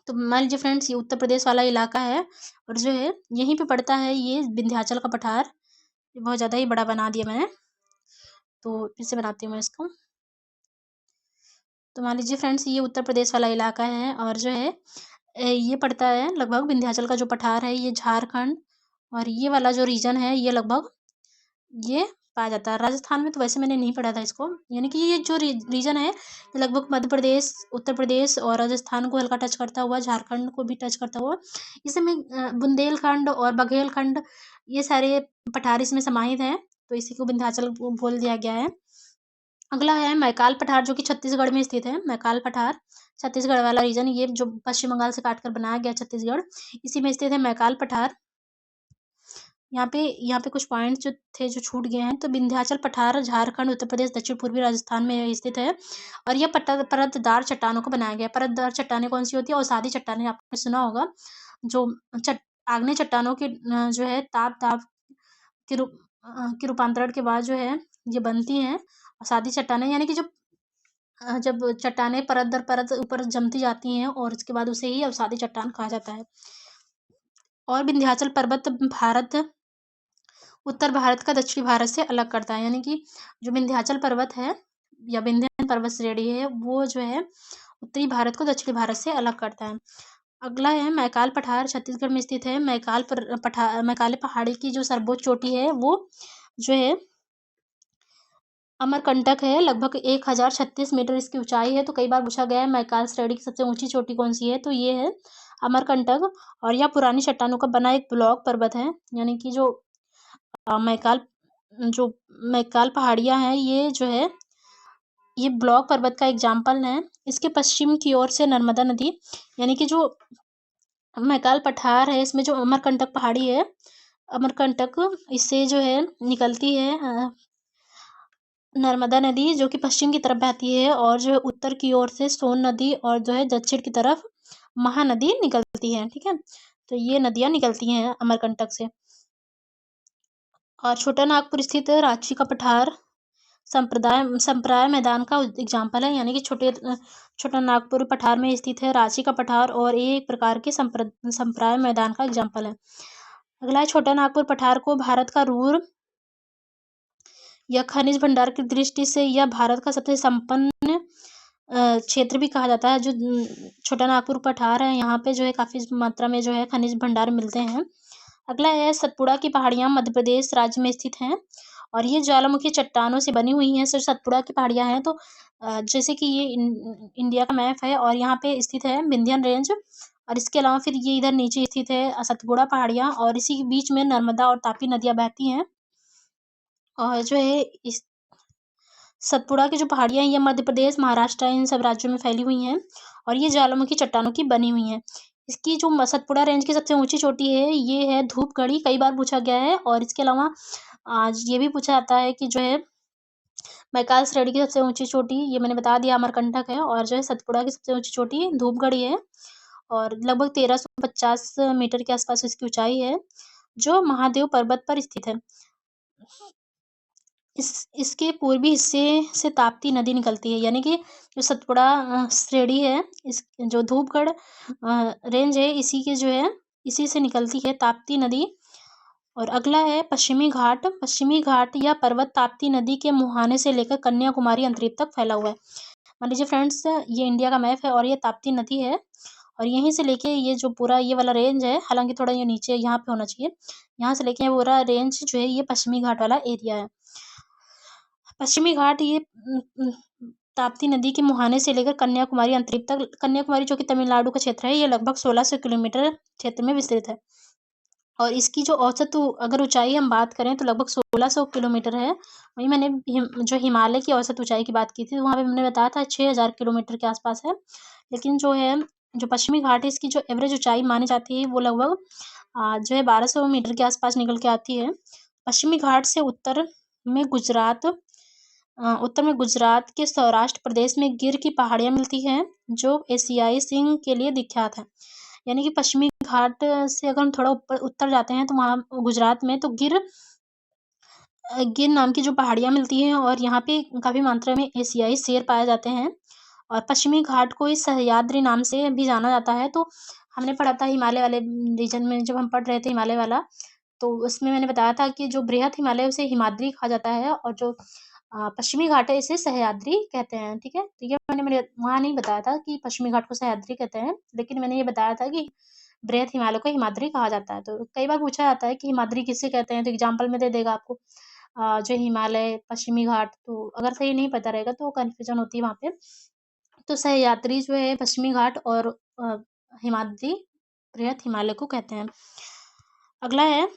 तो मान लीजिए फ्रेंड्स ये उत्तर प्रदेश वाला इलाका है और जो है यहीं पे पड़ता है ये विंध्याचल का पठार। ये बहुत ज़्यादा ही बड़ा बना दिया मैंने, तो फिर से बनाती हूँ मैं इसको। तो मान लीजिए फ्रेंड्स ये उत्तर प्रदेश वाला इलाका है और जो है ये पड़ता है लगभग विंध्याचल का जो पठार है ये झारखंड और ये वाला जो रीजन है ये लगभग ये पाया जाता है। राजस्थान में तो वैसे मैंने नहीं पढ़ा था इसको, यानी कि ये जो रीजन है ये लगभग मध्य प्रदेश, उत्तर प्रदेश और राजस्थान को हल्का टच करता हुआ, झारखंड को भी टच करता हुआ, इसमें बुंदेलखंड और बघेलखंड ये सारे पठार इसमें समाहित हैं। तो इसी को विंध्याचल बोल दिया गया है। अगला है मैकाल पठार जो कि छत्तीसगढ़ में स्थित है। मैकाल पठार छत्तीसगढ़ वाला रीजन, ये जो पश्चिम बंगाल से काट कर बनाया गया छत्तीसगढ़, इसी में स्थित है मैकाल पठार। यहाँ पे कुछ पॉइंट्स जो थे जो छूट गए हैं। तो विंध्याचल पठार झारखंड, उत्तर प्रदेश, दक्षिण पूर्वी राजस्थान में स्थित है और यह परतदार चट्टानों को बनाया गया है। परतदार चट्टानें कौन सी होती है? अवसादी चट्टानें आपने सुना होगा, जो आग्नेय चट्टानों के जो है ताप के रूपांतरण के बाद जो है ये बनती हैं अवसादी चट्टानें, यानी कि जब चट्टानें परत दर परत ऊपर जमती जाती हैं और उसके बाद उसे ही अवसादी चट्टान कहा जाता है। और विंध्याचल पर्वत उत्तर भारत का दक्षिणी भारत से अलग करता है, यानी कि जो विंध्याचल पर्वत है या विंध्य पर्वत श्रेणी है वो जो है उत्तरी भारत को दक्षिणी भारत से अलग करता है। अगला है मैकाल पठार, छत्तीसगढ़ में स्थित है। मैकाले पहाड़ी की जो सर्वोच्च चोटी है वो जो है अमरकंटक है, लगभग 1036 मीटर इसकी ऊंचाई है। तो कई बार पूछा गया है मैकाल श्रेणी की सबसे ऊंची चोटी कौन सी है? तो ये है अमरकंटक। और यह पुरानी चट्टानों का बना एक ब्लॉक पर्वत है, यानी कि मैकाल जो मैकाल पहाड़ियाँ हैं ये जो है ये ब्लॉक पर्वत का एग्जाम्पल है। इसके पश्चिम की ओर से नर्मदा नदी, यानी कि जो मैकाल पठार है इसमें जो अमरकंटक पहाड़ी है, अमरकंटक इससे जो है निकलती है नर्मदा नदी, जो कि पश्चिम की तरफ बहती है और जो है उत्तर की ओर से सोन नदी और जो है दक्षिण की तरफ महानदी निकलती है, ठीक है। तो ये नदियाँ निकलती हैं अमरकंटक से। और छोटा नागपुर स्थित रांची का पठार संप्राय मैदान का एग्जाम्पल है, यानी कि छोटा नागपुर पठार में स्थित है रांची का पठार और ये एक प्रकार के संप्राय मैदान का एग्जाम्पल है। अगला है छोटा नागपुर पठार को भारत का रूर या खनिज भंडार की दृष्टि से यह भारत का सबसे संपन्न क्षेत्र भी कहा जाता है। जो छोटा नागपुर पठार है, यहाँ पे जो है काफी मात्रा में जो है खनिज भंडार मिलते हैं। अगला है सतपुड़ा की पहाड़ियां मध्य प्रदेश राज्य में स्थित हैं और ये ज्वालामुखी चट्टानों से बनी हुई हैं। सिर्फ सतपुड़ा की पहाड़ियां हैं। तो जैसे कि ये इंडिया का मैप है और यहाँ पे स्थित है विंध्याचल रेंज, और इसके अलावा फिर ये इधर नीचे स्थित है सतपुड़ा पहाड़ियां, और इसी के बीच में नर्मदा और तापी नदियां बहती हैं। और जो है इस सतपुड़ा की जो पहाड़ियां हैं ये मध्य प्रदेश, महाराष्ट्र इन सब राज्यों में फैली हुई हैं और ये ज्वालामुखी चट्टानों की बनी हुई हैं। इसकी जो सतपुड़ा रेंज की सबसे ऊंची चोटी है ये है धूपगढ़ी, कई बार पूछा गया है। और इसके अलावा आज ये भी पूछा जाता है कि जो है मैकाल श्रेणी की सबसे ऊंची चोटी ये मैंने बता दिया अमरकंटक है, और जो है सतपुड़ा की सबसे ऊंची चोटी धूपगढ़ी है और लगभग 1350 मीटर के आसपास इसकी ऊंचाई है, जो महादेव पर्वत पर स्थित है। इसके पूर्वी हिस्से से ताप्ती नदी निकलती है, यानी कि जो सतपुड़ा श्रेणी है, इस जो धूपगढ़ रेंज है इसी के जो है इसी से निकलती है ताप्ती नदी। और अगला है पश्चिमी घाट। पश्चिमी घाट या पर्वत ताप्ती नदी के मुहाने से लेकर कन्याकुमारी अंतरिक्ष तक फैला हुआ है। मान लीजिए फ्रेंड्स, ये इंडिया का मैप है और ये ताप्ती नदी है और यहीं से लेके ये जो पूरा ये वाला रेंज है, हालांकि थोड़ा ये नीचे यहाँ पे होना चाहिए, यहाँ से लेके पूरा रेंज जो है ये पश्चिमी घाट वाला एरिया है। पश्चिमी घाट ये ताप्ती नदी के मुहाने से लेकर कन्याकुमारी अंतरिक्ष तक, कन्याकुमारी जो कि तमिलनाडु का क्षेत्र है, ये लगभग 1600 किलोमीटर क्षेत्र में विस्तृत है और इसकी जो औसत अगर ऊंचाई हम बात करें तो लगभग 1600 किलोमीटर है। वहीं मैंने जो हिमालय की औसत ऊंचाई की बात की थी, तो वहाँ पे मैंने बताया था 6000 किलोमीटर के आसपास है। लेकिन जो है जो पश्चिमी घाट है इसकी जो एवरेज ऊंचाई मानी जाती है वो लगभग जो है 1200 मीटर के आसपास निकल के आती है। पश्चिमी घाट से उत्तर में गुजरात के सौराष्ट्र प्रदेश में गिर की पहाड़ियां मिलती हैं, जो एशियाई सिंह के लिए विख्यात है। यानी कि पश्चिमी घाट से अगर हम थोड़ा ऊपर उत्तर जाते हैं तो वहाँ गुजरात में तो गिर नाम की जो पहाड़ियां मिलती हैं और यहाँ पे काफी मात्रा में एशियाई शेर पाए जाते हैं। और पश्चिमी घाट को इस सह्याद्री नाम से भी जाना जाता है। तो हमने पढ़ा था हिमालय वाले रीजन में, जब हम पढ़ रहे थे हिमालय वाला, तो उसमें मैंने बताया था कि जो बृहद हिमालय उसे हिमाद्री कहा जाता है और जो पश्चिमी घाट है इसे सह्याद्री कहते हैं। ठीक है, तो ये मैंने वहाँ नहीं बताया था कि पश्चिमी घाट को सह्याद्री कहते हैं, लेकिन मैंने ये बताया था कि बृहद हिमालय को हिमाद्री कहा जाता है। तो कई बार पूछा जाता है कि हिमाद्री किसे कहते हैं, तो एग्जाम्पल में दे देगा आपको जो हिमालय, पश्चिमी घाट। तो अगर सही नहीं पता रहेगा तो कन्फ्यूजन होती है वहाँ पे। तो सह्याद्री जो है पश्चिमी घाट और हिमाद्री बृहद हिमालय को कहते हैं। अगला है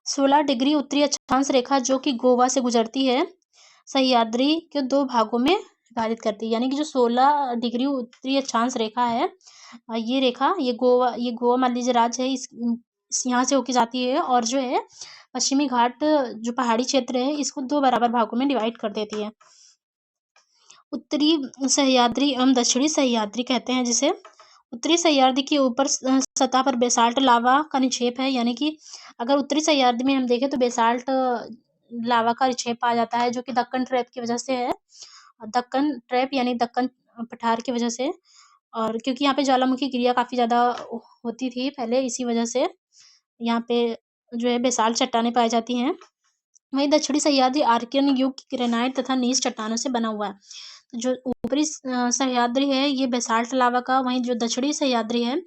16 डिग्री उत्तरी अक्षांश रेखा जो कि गोवा से गुजरती है, सह्याद्री के 2 भागों में विभाजित करती है। यानी कि जो 16 डिग्री उत्तरी अक्षांश रेखा है, ये रेखा ये गोवा मान लीजिए राज्य है, इस यहाँ से होके जाती है और जो है पश्चिमी घाट जो पहाड़ी क्षेत्र है इसको 2 बराबर भागों में डिवाइड कर देती है। उत्तरी सह्याद्री एवं दक्षिणी सह्याद्री कहते हैं जिसे। उत्तरी सह्याद्री के ऊपर सतह पर बेसाल्ट लावा का निक्षेप है, यानी कि अगर उत्तरी सह्याद्री में हम देखें तो बेसाल्ट लावा का निक्षेप पाया जाता है, जो कि दक्कन ट्रैप की वजह से है। दक्कन ट्रैप यानी दक्कन पठार की वजह से, और क्योंकि यहाँ पे ज्वालामुखी क्रिया काफी ज्यादा होती थी पहले, इसी वजह से यहाँ पे जो है बेसाल्ट चट्टानें पाई जाती हैं। वहीं दक्षिणी सह्याद्री आर्कियन युग की ग्रेनाइट तथा नीच चट्टानों से बना हुआ है। तो जो ऊपरी सह्याद्री है ये बेसाल्ट लावा का, वहीं जो दक्षिणी सह्याद्री है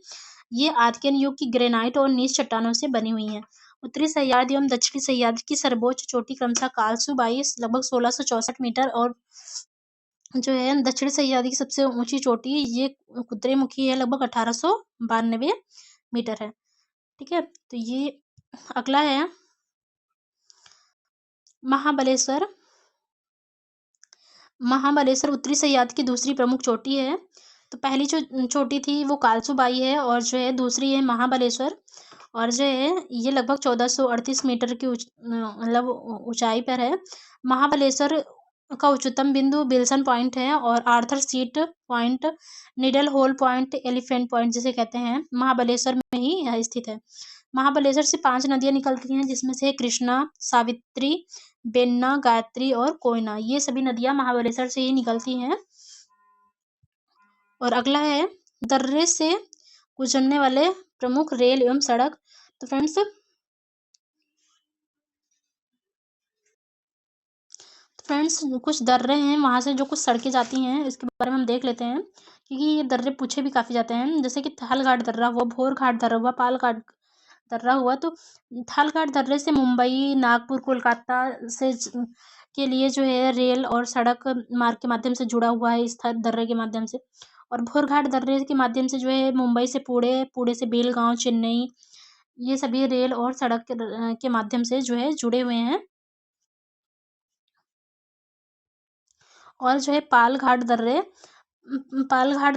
ये आर्कियन युग की ग्रेनाइट और नीच चट्टानों से बनी हुई है। उत्तरी सह्याद्री एवं दक्षिणी सह्याद्री की सर्वोच्च चोटी क्रमशः कालसू 22 लगभग 1664 मीटर और जो है दक्षिणी सह्याद्री की सबसे ऊंची चोटी ये कुद्रेमुखी है, लगभग 1892 मीटर है। ठीक है, तो ये अगला है महाबलेश्वर। महाबलेश्वर उत्तरी सह्याद्री की दूसरी प्रमुख चोटी है। तो पहली जो चोटी थी वो कालसूबाई है और जो है दूसरी है महाबलेश्वर, और जो है ये लगभग 1438 मीटर की मतलब ऊंचाई पर है। महाबलेश्वर का उच्चतम बिंदु विल्सन पॉइंट है और Arthur seat point, needle hole point, elephant point जिसे कहते हैं, महाबलेश्वर में ही यह स्थित है। महाबलेश्वर से 5 नदियां निकलती हैं, जिसमें से कृष्णा, सावित्री, बेन्ना, गायत्री और कोयना, ये सभी नदियां महाबलेश्वर से ही निकलती हैं। और अगला है दर्रे से गुजरने वाले प्रमुख रेल एवं सड़क। तो फ्रेंड्स कुछ दर्रे हैं, वहाँ से जो कुछ सड़कें जाती हैं, इसके बारे में हम देख लेते हैं, क्योंकि ये दर्रे पूछे भी काफ़ी जाते हैं। जैसे कि थालघाट दर्रा हुआ, भोरघाट दर्रा हुआ, पालघाट दर्रा हुआ। तो थालघाट दर्रे से मुंबई, नागपुर, कोलकाता से के लिए जो है रेल और सड़क मार्ग के माध्यम से जुड़ा हुआ है इस दर्रे के माध्यम से। और भोरघाट दर्रे के माध्यम से जो है मुंबई से पुणे, पुणे से बेलगांव, चेन्नई, ये सभी रेल और सड़क के माध्यम से जो है जुड़े हुए हैं। और जो है पालघाट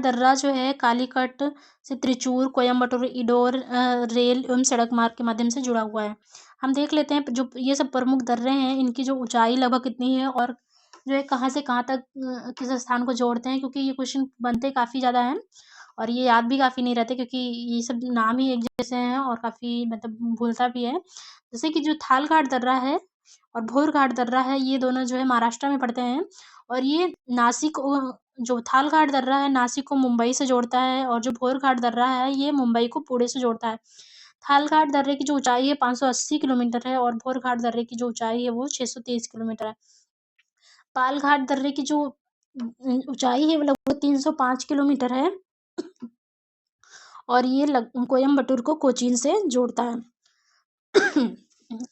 दर्रा जो है कालीकट से त्रिचूर, कोयम्बटूर, इंदौर रेल एवं सड़क मार्ग के माध्यम से जुड़ा हुआ है। हम देख लेते हैं जो ये सब प्रमुख दर्रे हैं, इनकी जो ऊंचाई लगभग कितनी है और जो है कहाँ से कहाँ तक किस स्थान को जोड़ते हैं, क्योंकि ये क्वेश्चन बनते काफ़ी ज़्यादा हैं और ये याद भी काफ़ी नहीं रहते, क्योंकि ये सब नाम ही एक जैसे हैं और काफ़ी मतलब भूलता भी है। जैसे कि जो थालघाट दर्रा है और भोरघाट दर्रा है, ये दोनों जो है महाराष्ट्र में पड़ते हैं और ये नासिक जो थालघाट दर्रा है नासिक को मुंबई से जोड़ता है और जो भोरघाट दर्रा है ये मुंबई को पुणे से जोड़ता है। थालघाट दर्रे की जो ऊंचाई है 580 किलोमीटर है और भोरघाट दर्रे की जो ऊंचाई है वो 623 किलोमीटर है। पालघाट दर्रे की जो ऊंचाई है वो लगभग 305 किलोमीटर है और ये कोयम्बटूर को कोचीन से जोड़ता है।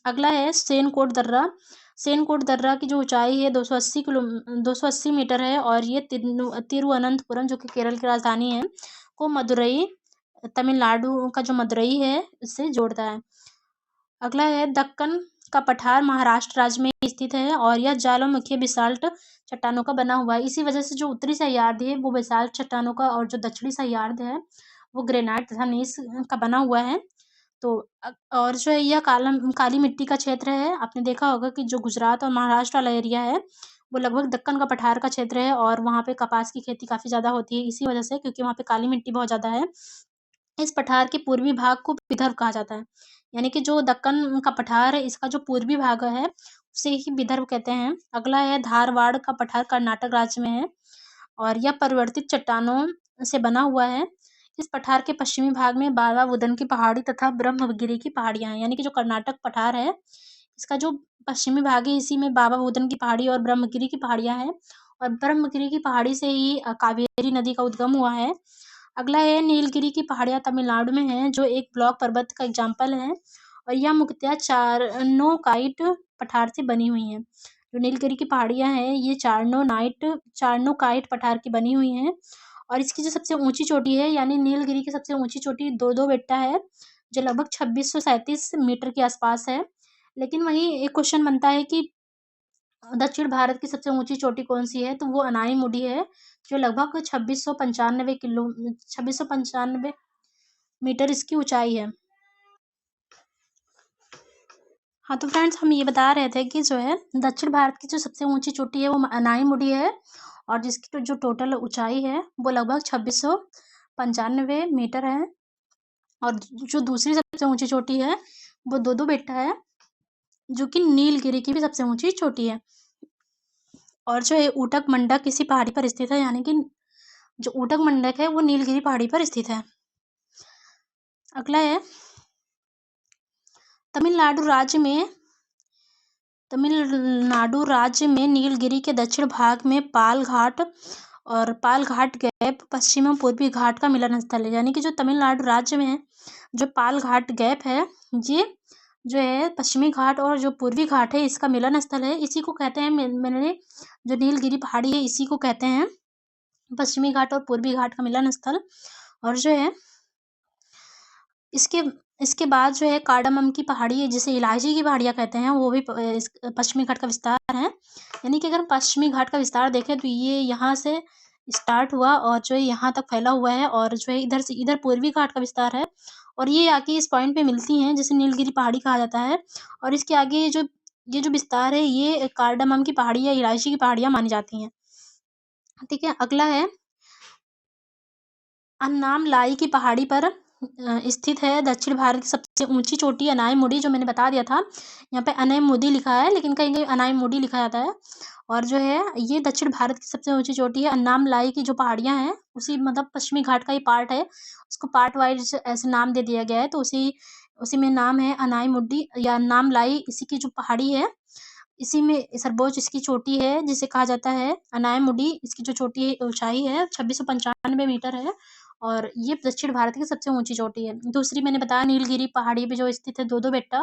अगला है सेनकोट दर्रा। सेनकोट दर्रा की जो ऊंचाई है 280 मीटर है और ये तिरुवनंतपुरम जो कि केरल की राजधानी है को मदुरई तमिलनाडु का जो मदुरई है इससे जोड़ता है। अगला है दक्कन का पठार महाराष्ट्र राज्य में स्थित है और यह ज्वालामुखी बेसाल्ट चट्टानों का बना हुआ है। इसी वजह से जो उत्तरी सह्याद्री है वो बेसाल्ट चट्टानों का और जो दक्षिणी सह्याद्री है वो ग्रेनाइट तथा नीस का बना हुआ है। तो और जो है यह काली मिट्टी का क्षेत्र है। आपने देखा होगा कि जो गुजरात और महाराष्ट्र वाला एरिया है वो लगभग दक्कन का पठार का क्षेत्र है और वहाँ पे कपास की खेती काफ़ी ज़्यादा होती है इसी वजह से, क्योंकि वहाँ पे काली मिट्टी बहुत ज़्यादा है। इस पठार के पूर्वी भाग को विदर्भ कहा जाता है, यानी कि जो दक्कन का पठार है इसका जो पूर्वी भाग है उसे ही विदर्भ कहते हैं। अगला है धारवाड़ का पठार कर्नाटक राज्य में है और यह परिवर्तित चट्टानों से बना हुआ है। इस पठार के पश्चिमी भाग में बाबा बुदन की पहाड़ी तथा ब्रह्मगिरी की पहाड़ियां हैं, यानी कि जो कर्नाटक पठार है इसका जो पश्चिमी भाग है इसी में बाबा बुदन की पहाड़ी और ब्रह्मगिरी की पहाड़ियां हैं और ब्रह्मगिरी की पहाड़ी से ही कावेरी नदी का उद्गम हुआ है। अगला है नीलगिरी की पहाड़ियां तमिलनाडु में है जो एक ब्लॉक पर्वत का एग्जाम्पल है और यह मुख्यतः चारनोकाइट पठार से बनी हुई हैं। जो नीलगिरी की पहाड़ियां हैं ये चारनोकाइट पठार की बनी हुई हैं और इसकी जो सबसे ऊंची चोटी है यानी नीलगिरी की सबसे ऊंची चोटी दो दो बेट्टा है जो लगभग 2637 मीटर के आसपास है। लेकिन वहीं एक क्वेश्चन बनता है कि दक्षिण भारत की सबसे ऊंची चोटी कौन सी है, तो वो अनाईमुडी है जो लगभग 2695 मीटर इसकी ऊंचाई है। हाँ तो फ्रेंड्स हम ये बता रहे थे कि जो है दक्षिण भारत की जो सबसे ऊंची चोटी है वो अनाईमुडी है और जिसकी जो टोटल ऊंचाई है वो लगभग 2695 मीटर है और जो दूसरी सबसे ऊंची चोटी है वो दो दो बेट्टा है जो कि नीलगिरी की भी सबसे ऊंची चोटी है और जो है ऊटक मंडक किसी पहाड़ी पर स्थित है, यानी कि जो ऊटक मंडक है वो नीलगिरी पहाड़ी पर स्थित है। अगला है तमिलनाडु राज्य में नीलगिरी के दक्षिण भाग में पालघाट गैप पश्चिम एवं पूर्वी घाट का मिलन स्थल है, यानी कि जो तमिलनाडु राज्य में है जो पालघाट गैप है ये जो है पश्चिमी घाट और जो पूर्वी घाट है इसका मिलन स्थल है। इसी को कहते हैं मैंने जो नीलगिरी पहाड़ी है इसी को कहते हैं पश्चिमी घाट और पूर्वी घाट का मिलन स्थल। और जो है इसके इसके बाद जो है कार्डामम की पहाड़ी है जिसे इलायची की पहाड़ियाँ कहते हैं वो भी पश्चिमी घाट का विस्तार है, यानी कि अगर पश्चिमी घाट का विस्तार देखें तो ये यहाँ से स्टार्ट हुआ और जो है यहाँ तक फैला हुआ है और जो है इधर से इधर पूर्वी घाट का विस्तार है और ये आके इस पॉइंट पे मिलती हैं जिसे नीलगिरी पहाड़ी कहा जाता है और इसके आगे ये जो विस्तार है ये कार्डामम की पहाड़ी या इलायची की पहाड़ियाँ मानी जाती हैं। ठीक है, अगला है अन्नामलाई की पहाड़ी पर स्थित है दक्षिण भारत की सबसे ऊंची चोटी अनाईमुडी, जो मैंने बता दिया था। यहाँ पे अनाईमुदी लिखा है लेकिन कहीं कहीं अनाईमुडी लिखा जाता है और जो है ये दक्षिण भारत की सबसे ऊंची चोटी है। अन्नामलाई की जो पहाड़ियाँ हैं उसी मतलब पश्चिमी घाट का ही पार्ट है, उसको पार्ट वाइज ऐसे नाम दे दिया गया है तो उसी उसी में नाम है अनायमुड्डी या नामलाई, इसी की जो पहाड़ी है, इसी में सर्वोच्च इसकी चोटी है, जिसे कहा जाता है अनायमुडी। इसकी जो चोटी है, ऊंचाई है 2695 मीटर है, और ये दक्षिण भारत की सबसे ऊंची चोटी है। दूसरी मैंने बताया नीलगिरी पहाड़ी पे जो स्थित है दो बेट्टा,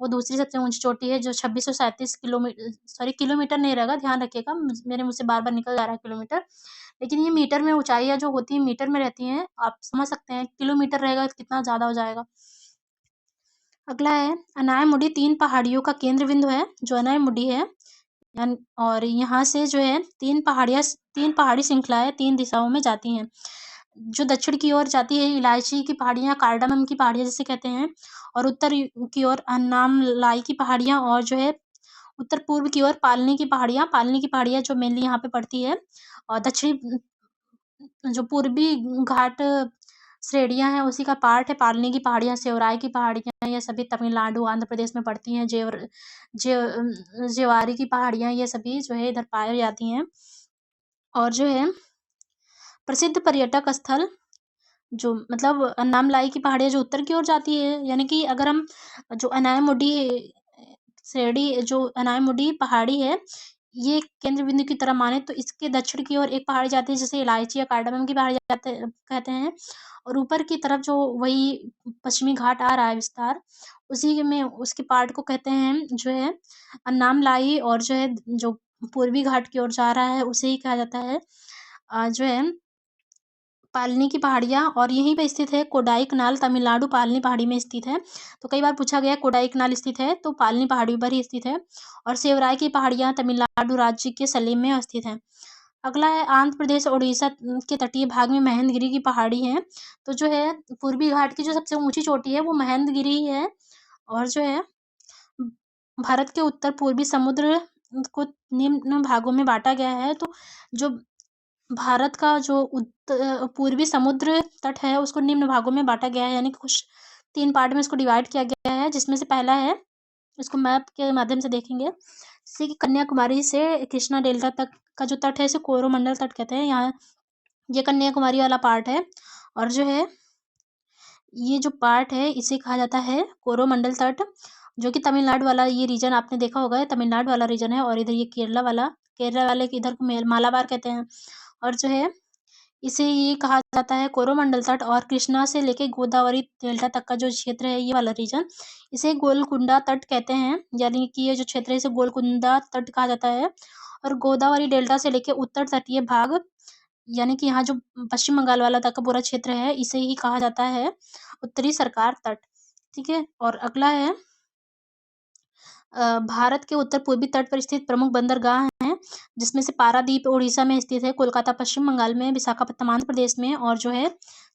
वो दूसरी सबसे ऊंची चोटी है, जो 2637 किलोमीटर, सॉरी किलोमीटर नहीं रहेगा, ध्यान रखिएगा, मेरे मुंह से बार बार निकल जा रहा है किलोमीटर, लेकिन ये मीटर में ऊंचाइयां जो होती है मीटर में रहती हैं, आप समझ सकते हैं किलोमीटर रहेगा तो कितना ज्यादा हो जाएगा। अगला है अनायमुडी, 3 पहाड़ियों का केंद्र बिंदु है जो अनायमुडी है। और यहाँ से जो है 3 पहाड़ी श्रृंखलाएं 3 दिशाओं में जाती हैं। जो दक्षिण की ओर जाती है इलायची की पहाड़ियाँ, कार्डामम की पहाड़ियाँ जिसे कहते हैं, और उत्तर की ओर अन्नामलाई की पहाड़ियाँ, और जो है उत्तर पूर्व की ओर पालनी की पहाड़ियाँ जो मेनली यहाँ पे पड़ती है, और दक्षिणी जो पूर्वी घाट श्रेणियाँ हैं उसी का पार्ट है पालनी की पहाड़ियाँ, सेवराई की पहाड़ियाँ, ये सभी तमिलनाडु आंध्र प्रदेश में पड़ती हैं। जेवारी की पहाड़ियाँ, ये सभी जो है इधर पाई जाती हैं। और जो है प्रसिद्ध पर्यटक स्थल जो मतलब अन्नामलाई की पहाड़ियाँ जो उत्तर की ओर जाती है, यानी कि अगर हम जो अनायमुडी श्रेणी जो अनायमुडी पहाड़ी है, ये केंद्र बिंदु की तरह माने तो इसके दक्षिण की ओर एक पहाड़ी जाती है जिसे इलायची या कार्डामम की पहाड़ी जाते कहते हैं, और ऊपर की तरफ जो वही पश्चिमी घाट आ रहा है विस्तार, उसी में उसके पार्ट को कहते हैं जो है अन्नामलाई, और जो है जो पूर्वी घाट की ओर जा रहा है उसे ही कहा जाता है जो है पालनी की पहाड़ियाँ, और यहीं पे स्थित है कोडाईकनाल, तमिलनाडु पालनी पहाड़ी में स्थित है। तो कई बार पूछा गया है कोडाईकनाल स्थित है तो पालनी पहाड़ी पर ही स्थित है। और सेवराई की पहाड़ियाँ तमिलनाडु राज्य के सलेम में स्थित है। अगला है आंध्र प्रदेश और उड़ीसा के तटीय भाग में महेंद्रगिरी की पहाड़ी है। तो जो है पूर्वी घाट की जो सबसे ऊंची चोटी है वो महेंद्रगिरी ही है। और जो है भारत के उत्तर पूर्वी समुद्र को निम्न भागों में बांटा गया है। तो जो भारत का जो पूर्वी समुद्र तट है उसको निम्न भागों में बांटा गया है, यानी कि कुछ 3 पार्ट में इसको डिवाइड किया गया है, जिसमें से पहला है, इसको मैप के माध्यम से देखेंगे, जैसे कि कन्याकुमारी से कृष्णा डेल्टा तक का जो तट है इसे कोरोमंडल तट कहते हैं। यहाँ ये कन्याकुमारी वाला पार्ट है, और जो है ये जो पार्ट है इसे कहा जाता है कोरोमंडल तट, जो कि तमिलनाडु वाला ये रीजन आपने देखा होगा, तमिलनाडु वाला रीजन है, और इधर ये केरला वाले के इधर को मालाबार कहते हैं। और जो है इसे ये कहा जाता है कोरोमंडल तट, और कृष्णा से लेके गोदावरी डेल्टा तक का जो क्षेत्र है ये वाला रीजन, इसे गोलकुंडा तट कहते हैं, यानी कि ये जो क्षेत्र है इसे गोलकुंडा तट कहा जाता है। और गोदावरी डेल्टा से लेके उत्तर तटीय भाग, यानी कि यहाँ जो पश्चिम बंगाल वाला तक का पूरा क्षेत्र है इसे ही कहा जाता है उत्तरी सरकार तट। ठीक है, और अगला है भारत के उत्तर पूर्वी तट पर स्थित प्रमुख बंदरगाह हैं, जिसमें से पारादीप उड़ीसा में स्थित है, कोलकाता पश्चिम बंगाल में, विशाखापत्तनम आंध्र प्रदेश में, और जो है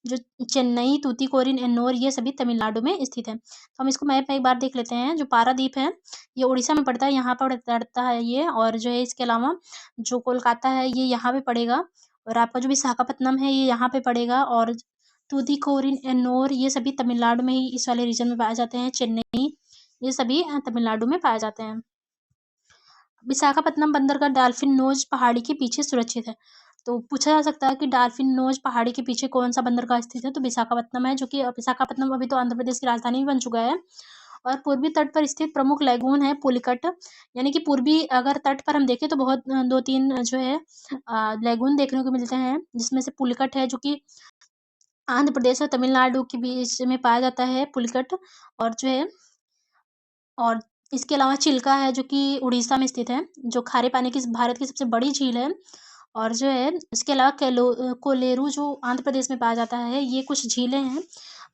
जो चेन्नई, तूतीकोरिन, एन्नोर, ये सभी तमिलनाडु में स्थित है। तो हम इसको मैप में एक बार देख लेते हैं। जो पारादीप है ये उड़ीसा में पड़ता है, यहाँ पर पड़ता है ये, और जो है इसके अलावा जो कोलकाता है ये यहाँ पे पड़ेगा, और आपका जो विशाखापत्तनम है ये यहाँ पे पड़ेगा, और तूतीकोरिन, एन्नोर, ये सभी तमिलनाडु में ही इस वाले रीजन में पाए जाते हैं। चेन्नई, ये सभी तमिलनाडु में पाए जाते हैं। विशाखापत्तनम बंदरगाह डॉल्फिन नोज पहाड़ी के पीछे सुरक्षित है। तो पूछा जा सकता है कि डॉल्फिन नोज पहाड़ी के पीछे कौन सा बंदरगाह स्थित है, तो विशाखापत्तनम है, जो कि विशाखापत्तनम अभी तो आंध्र प्रदेश की राजधानी भी बन चुका है। और पूर्वी तट पर स्थित प्रमुख लैगून है पुलिकट, यानी कि पूर्वी अगर तट पर हम देखें तो बहुत 2-3 जो है लैगून देखने को मिलते हैं, जिसमें से पुलिकट है जो कि आंध्र प्रदेश और तमिलनाडु के बीच में पाया जाता है पुलिकट। और जो है और इसके अलावा चिल्का है जो कि उड़ीसा में स्थित है, जो खारे पानी की भारत की सबसे बड़ी झील है। और जो है इसके अलावा कोलेरू जो आंध्र प्रदेश में पाया जाता है, ये कुछ झीलें हैं।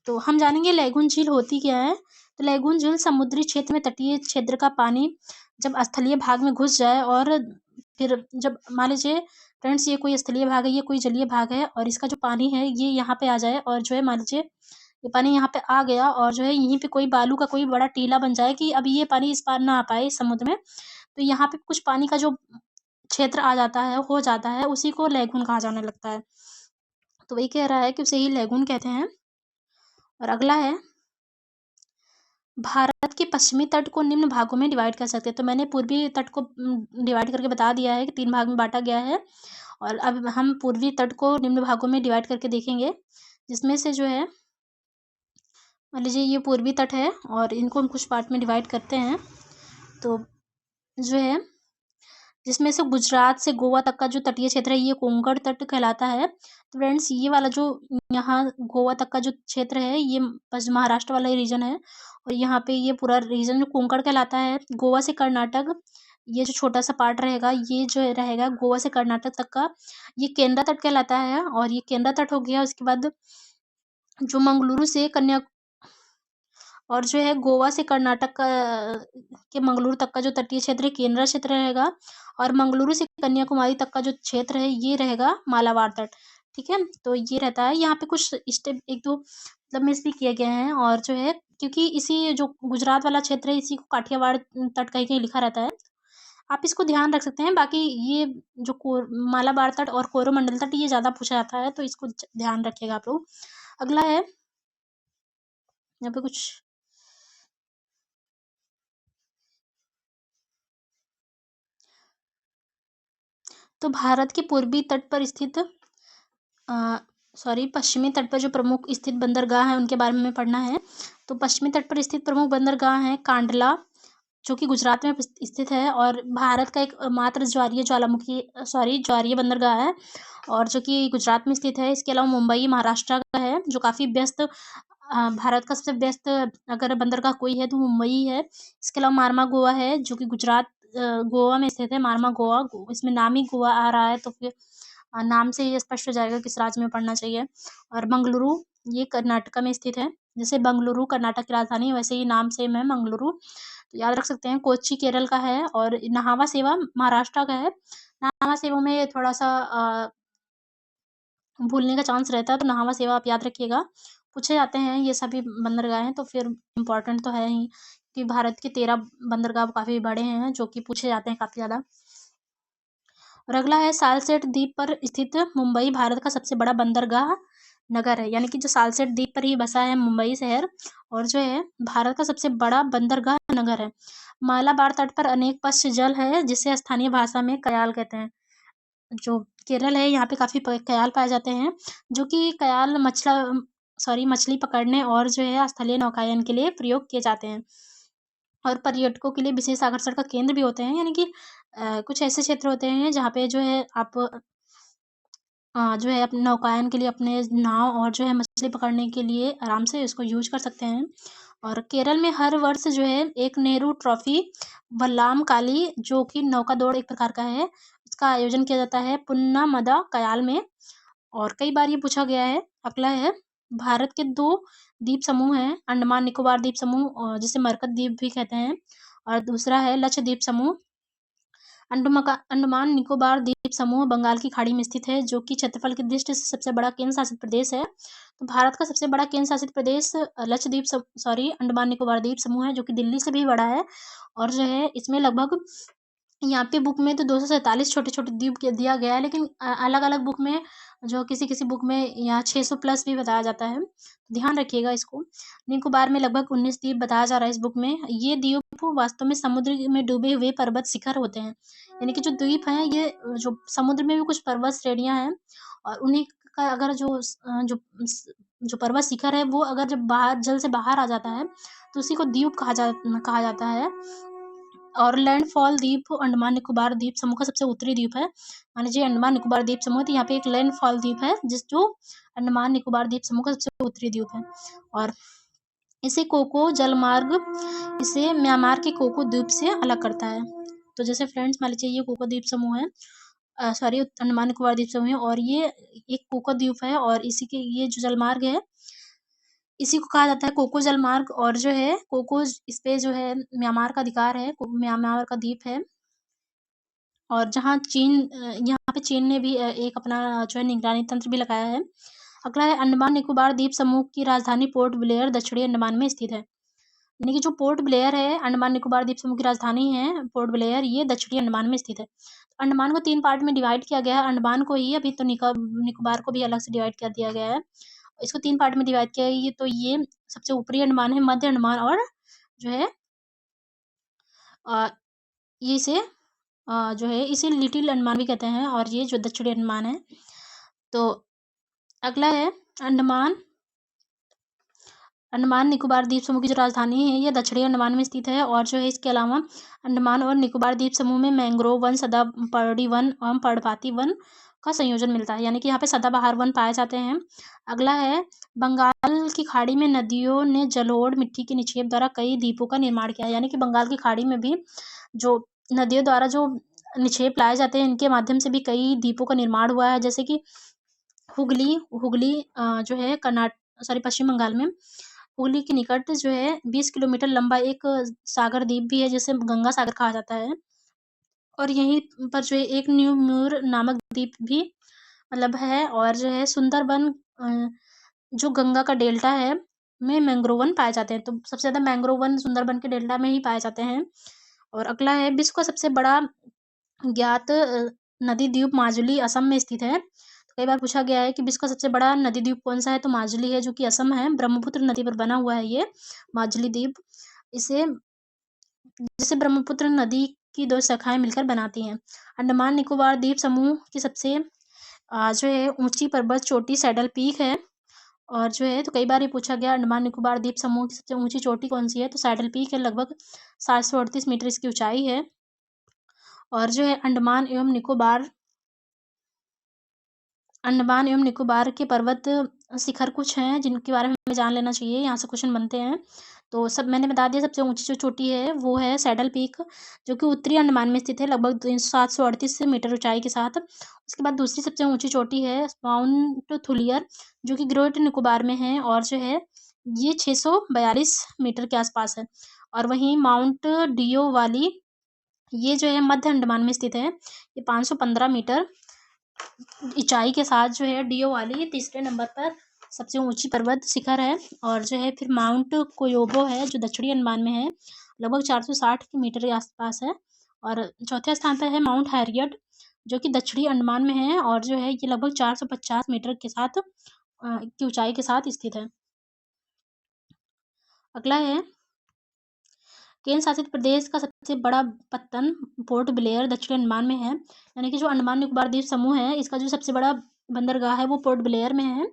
तो हम जानेंगे लैगून झील होती क्या है। तो लैगून झील समुद्री क्षेत्र में तटीय क्षेत्र का पानी जब स्थलीय भाग में घुस जाए, और फिर जब मान लीजिए फ्रेंड्स ये कोई स्थलीय भाग है, ये कोई जलीय भाग है, और इसका जो पानी है ये यहाँ पे आ जाए, और जो है मान लीजिए ये पानी यहाँ पे आ गया, और जो है यहीं पे कोई बालू का कोई बड़ा टीला बन जाए कि अब ये पानी इस पार ना आ पाए इस समुद्र में, तो यहाँ पे कुछ पानी का जो क्षेत्र आ जाता है, हो जाता है, उसी को लैगून कहा जाने लगता है। तो वही कह रहा है कि उसे ही लैगून कहते हैं। और अगला है भारत के पश्चिमी तट को निम्न भागों में डिवाइड कर सकते हैं। तो मैंने पूर्वी तट को डिवाइड करके बता दिया है कि 3 भाग में बांटा गया है, और अब हम पूर्वी तट को निम्न भागों में डिवाइड करके देखेंगे, जिसमें से जो है मान लीजिए ये पूर्वी तट है और इनको हम कुछ पार्ट में डिवाइड करते हैं। तो जो है जिसमें से गुजरात से गोवा तक का जो तटीय क्षेत्र है ये कोंकण तट कहलाता है। तो फ्रेंड्स ये वाला जो यहाँ गोवा तक का जो क्षेत्र है ये महाराष्ट्र वाला रीजन है और यहाँ पे ये पूरा रीजन जो कोंकण कहलाता है। गोवा से कर्नाटक ये जो छोटा सा पार्ट रहेगा ये जो रहेगा गोवा से कर्नाटक तक का ये केंद्र तट कहलाता है और ये केंद्र तट हो गया। उसके बाद जो मंगलुरु से कन्या और जो है गोवा से कर्नाटक का के मंगलुरु तक का जो तटीय क्षेत्र है केंद्र क्षेत्र रहेगा और मंगलुरु से कन्याकुमारी तक का जो क्षेत्र है ये रहेगा मालाबार तट। ठीक है, तो ये रहता है। यहाँ पे कुछ स्टेप एक दो मतलब मिस भी किए गए हैं और जो है क्योंकि इसी जो गुजरात वाला क्षेत्र है इसी को काठियावाड़ तट कहीं कहीं लिखा रहता है। आप इसको ध्यान रख सकते हैं। बाकी ये जो मालाबार तट और कोरोमंडल तट ये ज्यादा पूछा जाता है तो इसको ध्यान रखिएगा आप लोग। अगला है यहाँ पे कुछ तो भारत के पूर्वी तट पर स्थित पश्चिमी तट पर जो प्रमुख स्थित बंदरगाह हैं उनके बारे में पढ़ना है। तो पश्चिमी तट पर स्थित प्रमुख बंदरगाह हैं कांडला जो कि गुजरात में स्थित है और भारत का एक मात्र ज्वारीय बंदरगाह है और जो कि गुजरात में स्थित है। इसके अलावा मुंबई महाराष्ट्र का है जो काफ़ी व्यस्त भारत का सबसे व्यस्त अगर बंदरगाह कोई है तो मुंबई ही है। इसके अलावा मारमा गोवा है जो कि गुजरात गोवा में स्थित है। मारमा गोवा इसमें नाम ही गोवा आ रहा है तो फिर नाम से ये स्पष्ट हो जाएगा किस राज्य में पढ़ना चाहिए। और मंगलुरु ये कर्नाटका में स्थित है। जैसे बंगलुरु कर्नाटक की राजधानी है वैसे ही नाम सेम है मंगलुरु, तो याद रख सकते हैं। कोच्चि केरल का है और नाहवा सेवा महाराष्ट्र का है। नाहवा सेवा में थोड़ा सा भूलने का चांस रहता है तो नाहवा सेवा आप याद रखिएगा। पूछे जाते हैं ये सभी बंदरगाह हैं तो फिर इम्पोर्टेंट तो है ही कि भारत के 13 बंदरगाह काफ़ी बड़े हैं जो कि पूछे जाते हैं काफ़ी ज़्यादा। और अगला है सालसेट द्वीप पर स्थित मुंबई भारत का सबसे बड़ा बंदरगाह नगर है। यानी कि जो सालसेट द्वीप पर ही बसा है मुंबई शहर और जो है भारत का सबसे बड़ा बंदरगाह नगर है। मालाबार तट पर अनेक पश्च जल है जिसे स्थानीय भाषा में कयाल कहते हैं। जो केरल है यहाँ पे काफ़ी कयाल पाए जाते हैं जो कि कयाल मछली पकड़ने और जो है स्थलीय नौकायन के लिए प्रयोग किए जाते हैं और पर्यटकों के लिए विशेष आकर्षण का केंद्र भी होते हैं। यानी कि कुछ ऐसे क्षेत्र होते हैं जहाँ पे जो है आप जो है अपने नौकायन के लिए अपने नाव और जो है मछली पकड़ने के लिए आराम से इसको यूज कर सकते हैं। और केरल में हर वर्ष जो है एक नेहरू ट्रॉफी वल्लाम काली जो कि नौका दौड़ एक प्रकार का है इसका आयोजन किया जाता है पुन्नामदा कयाल में। और कई बार ये पूछा गया है। अगला है भारत के 2 द्वीप समूह हैं अंडमान निकोबार द्वीप समूह जिसे मरकत द्वीप भी कहते हैं और दूसरा है लक्षद्वीप समूह। अंडमान निकोबार द्वीप समूह बंगाल की खाड़ी में स्थित है जो कि क्षेत्रफल की दृष्टि से सबसे बड़ा केंद्र शासित प्रदेश है। तो भारत का सबसे बड़ा केंद्र शासित प्रदेश अंडमान निकोबार द्वीप समूह है जो कि दिल्ली से भी बड़ा है और जो है इसमें लगभग यहाँ पे बुक में तो 247 छोटे-छोटे द्वीप दिया गया है लेकिन अलग-अलग बुक में जो किसी-किसी बुक में यहाँ 600 प्लस भी बताया जाता है। ध्यान रखिएगा इसको। निकोबार में लगभग 19 द्वीप बताया जा रहा है इस बुक में। ये द्वीप वास्तव में समुद्र में डूबे हुए पर्वत शिखर होते हैं। यानी कि जो द्वीप हैं ये जो समुद्र में भी कुछ पर्वत श्रेणियाँ हैं और उन्हीं का अगर जो पर्वत शिखर है वो अगर जब जल से बाहर आ जाता है तो उसी को द्वीप कहा जाता है। और लैंडफॉल द्वीप अंडमान निकोबार द्वीप समूह का सबसे उत्तरी द्वीप है। मान लीजिए अंडमान निकोबार द्वीप समूह तो यहाँ पे एक लैंडफॉल द्वीप है जो अंडमान निकोबार द्वीप समूह का सबसे उत्तरी द्वीप है। और इसे कोको जलमार्ग इसे म्यांमार के कोको द्वीप से अलग करता है। तो जैसे फ्रेंड्स मान लीजिए ये कोको द्वीप समूह है अंडमान निकोबार द्वीप समूह है और ये एक कोको द्वीप है और इसी के ये जो जलमार्ग है इसी को कहा जाता है कोको जलमार्ग। और जो है कोको इस पे जो है म्यांमार का अधिकार है म्यांमार का द्वीप है और जहाँ यहाँ पे चीन ने भी एक अपना जो है निगरानी तंत्र भी लगाया है। अगला है अंडमान निकोबार द्वीप समूह की राजधानी पोर्ट ब्लेयर दक्षिणी अंडमान में स्थित है। यानी कि जो पोर्ट ब्लेयर है अंडमान निकोबार द्वीप समूह की राजधानी है पोर्ट ब्लेयर ये दक्षिणी अंडमान में स्थित है। अंडमान को 3 पार्ट में डिवाइड किया गया है। अंडमान को ही अभी तो निकोबार को भी अलग से डिवाइड कर दिया गया है। इसको 3 पार्ट में डिवाइड किया गया है। तो ये सबसे ऊपरी अंडमान है मध्य अंडमान और जो है ये इसे जो है इसे लिटिल अंडमान भी कहते हैं और ये जो दक्षिणी अंडमान है। तो अगला है अंडमान अंडमान निकोबार द्वीप समूह की जो राजधानी है ये दक्षिणी अंडमान में स्थित है। और जो है इसके अलावा अंडमान और निकोबार द्वीप समूह में मैंग्रोव वन, सदाबहारी वन एवं पर्णपाती वन का संयोजन मिलता है, यानी कि यहाँ पे सदाबहार वन पाए जाते हैं। अगला है, बंगाल की खाड़ी में नदियों ने जलोढ़ मिट्टी के निक्षेप द्वारा कई द्वीपों का निर्माण किया है, यानी कि बंगाल की खाड़ी में भी जो नदियों द्वारा जो निक्षेप लाए जाते हैं इनके माध्यम से भी कई द्वीपों का निर्माण हुआ है, जैसे कि हुगली हुगली जो है पश्चिम बंगाल में हुगली के निकट जो है 20 किलोमीटर लंबा एक सागर द्वीप भी है, जिसे गंगा सागर कहा जाता है। और यहीं पर जो है एक न्यू म्यूर नामक द्वीप भी मतलब है। और जो है सुंदरबन जो गंगा का डेल्टा है में मैंग्रोव वन पाए जाते हैं, तो सबसे ज़्यादा मैंग्रोव वन सुंदरबन के डेल्टा में ही पाए जाते हैं। और अगला है, विश्व का सबसे बड़ा ज्ञात नदी द्वीप माजुली असम में स्थित है। तो कई बार पूछा गया है कि विश्व का सबसे बड़ा नदी द्वीप कौन सा है, तो माजुली है, जो कि असम है। ब्रह्मपुत्र नदी पर बना हुआ है ये माजुली द्वीप। इसे जिसे ब्रह्मपुत्र नदी की 2 शाखाएँ मिलकर बनाती हैं। अंडमान निकोबार द्वीप समूह की सबसे जो है ऊँची पर्वत चोटी सैडल पीक है। और जो है तो कई बार ये पूछा गया अंडमान निकोबार द्वीप समूह की सबसे ऊँची चोटी कौन-सी है, तो सैडल पीक है, लगभग 738 मीटर इसकी ऊँचाई है। और जो है अंडमान एवं निकोबार के पर्वत शिखर कुछ हैं जिनके बारे में हमें जान लेना चाहिए, यहाँ से क्वेश्चन बनते हैं। तो सब मैंने बता दिया, सबसे ऊँची जो चोटी है वो है सैडल पीक, जो कि उत्तरी अंडमान में स्थित है, लगभग 738 मीटर ऊँचाई के साथ। उसके बाद दूसरी सबसे ऊँची चोटी है माउंट थुलियर, जो कि ग्रेट निकोबार में है, और जो है ये 642 मीटर के आसपास है। और वहीं माउंट डियो वाली ये जो है मध्य अंडमान में स्थित है, ये 515 मीटर ऊंचाई के साथ जो है डियो वाली तीसरे नंबर पर सबसे ऊंची पर्वत शिखर है। और जो है फिर माउंट कोयोबो है, जो दक्षिणी अंडमान में है, लगभग 460 मीटर के आसपास है। और चौथे स्थान पर है माउंट हैरियट, जो कि दक्षिणी अंडमान में है, और जो है ये लगभग 450 मीटर के साथ की ऊंचाई के साथ स्थित है। अगला है, केंद्र शासित प्रदेश का सबसे बड़ा पत्तन पोर्ट ब्लेयर दक्षिण अंडमान में है, यानी कि जो अंडमान निकोबार द्वीप समूह है इसका जो सबसे बड़ा बंदरगाह है वो पोर्ट ब्लेयर में है,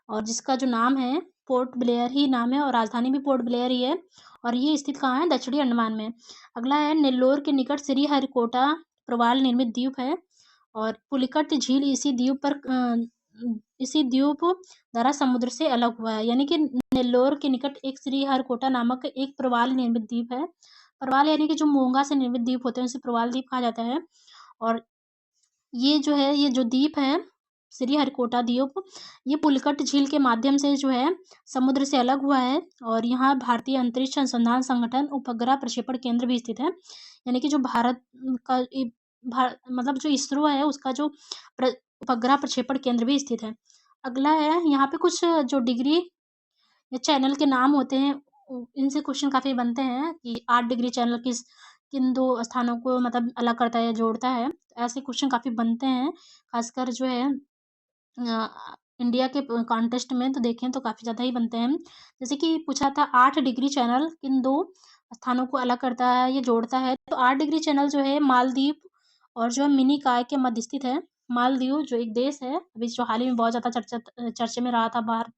और जिसका जो नाम है पोर्ट ब्लेयर ही नाम है, और राजधानी भी पोर्ट ब्लेयर ही है। और ये स्थित कहाँ है, दक्षिणी अंडमान में। अगला है, नेल्लोर के निकट श्रीहरिकोटा प्रवाल निर्मित द्वीप है, और पुलिकट झील इसी द्वीप द्वारा समुद्र से अलग हुआ है, यानी कि नेल्लोर के निकट एक श्रीहरिकोटा नामक एक प्रवाल निर्मित द्वीप है। प्रवाल यानी कि जो मूंगा से निर्मित द्वीप होते हैं उसे प्रवाल द्वीप कहा जाता है। और ये जो है ये जो द्वीप है श्रीहरिकोटा द्वीप, ये पुलिकट झील के माध्यम से जो है समुद्र से अलग हुआ है। और यहाँ भारतीय अंतरिक्ष अनुसंधान संगठन उपग्रह प्रक्षेपण केंद्र भी स्थित है, यानी कि जो भारत का मतलब जो इसरो है उसका जो उपग्रह प्रक्षेपण केंद्र भी स्थित है। अगला है, यहाँ पे कुछ जो डिग्री या चैनल के नाम होते हैं इनसे क्वेश्चन काफ़ी बनते हैं कि 8 डिग्री चैनल किन 2 स्थानों को मतलब अलग करता है या जोड़ता है। ऐसे क्वेश्चन काफ़ी बनते हैं, खासकर जो है इंडिया के कॉन्टेस्ट में तो देखें तो काफ़ी ज़्यादा ही बनते हैं। जैसे कि पूछा था 8 डिग्री चैनल किन 2 स्थानों को अलग करता है या जोड़ता है, तो 8 डिग्री चैनल जो है मालदीव और जो है मिनी काय के मध्य स्थित है। मालदीव जो एक देश है, अभी जो हाल ही में बहुत ज़्यादा चर्चे में रहा था, बाहर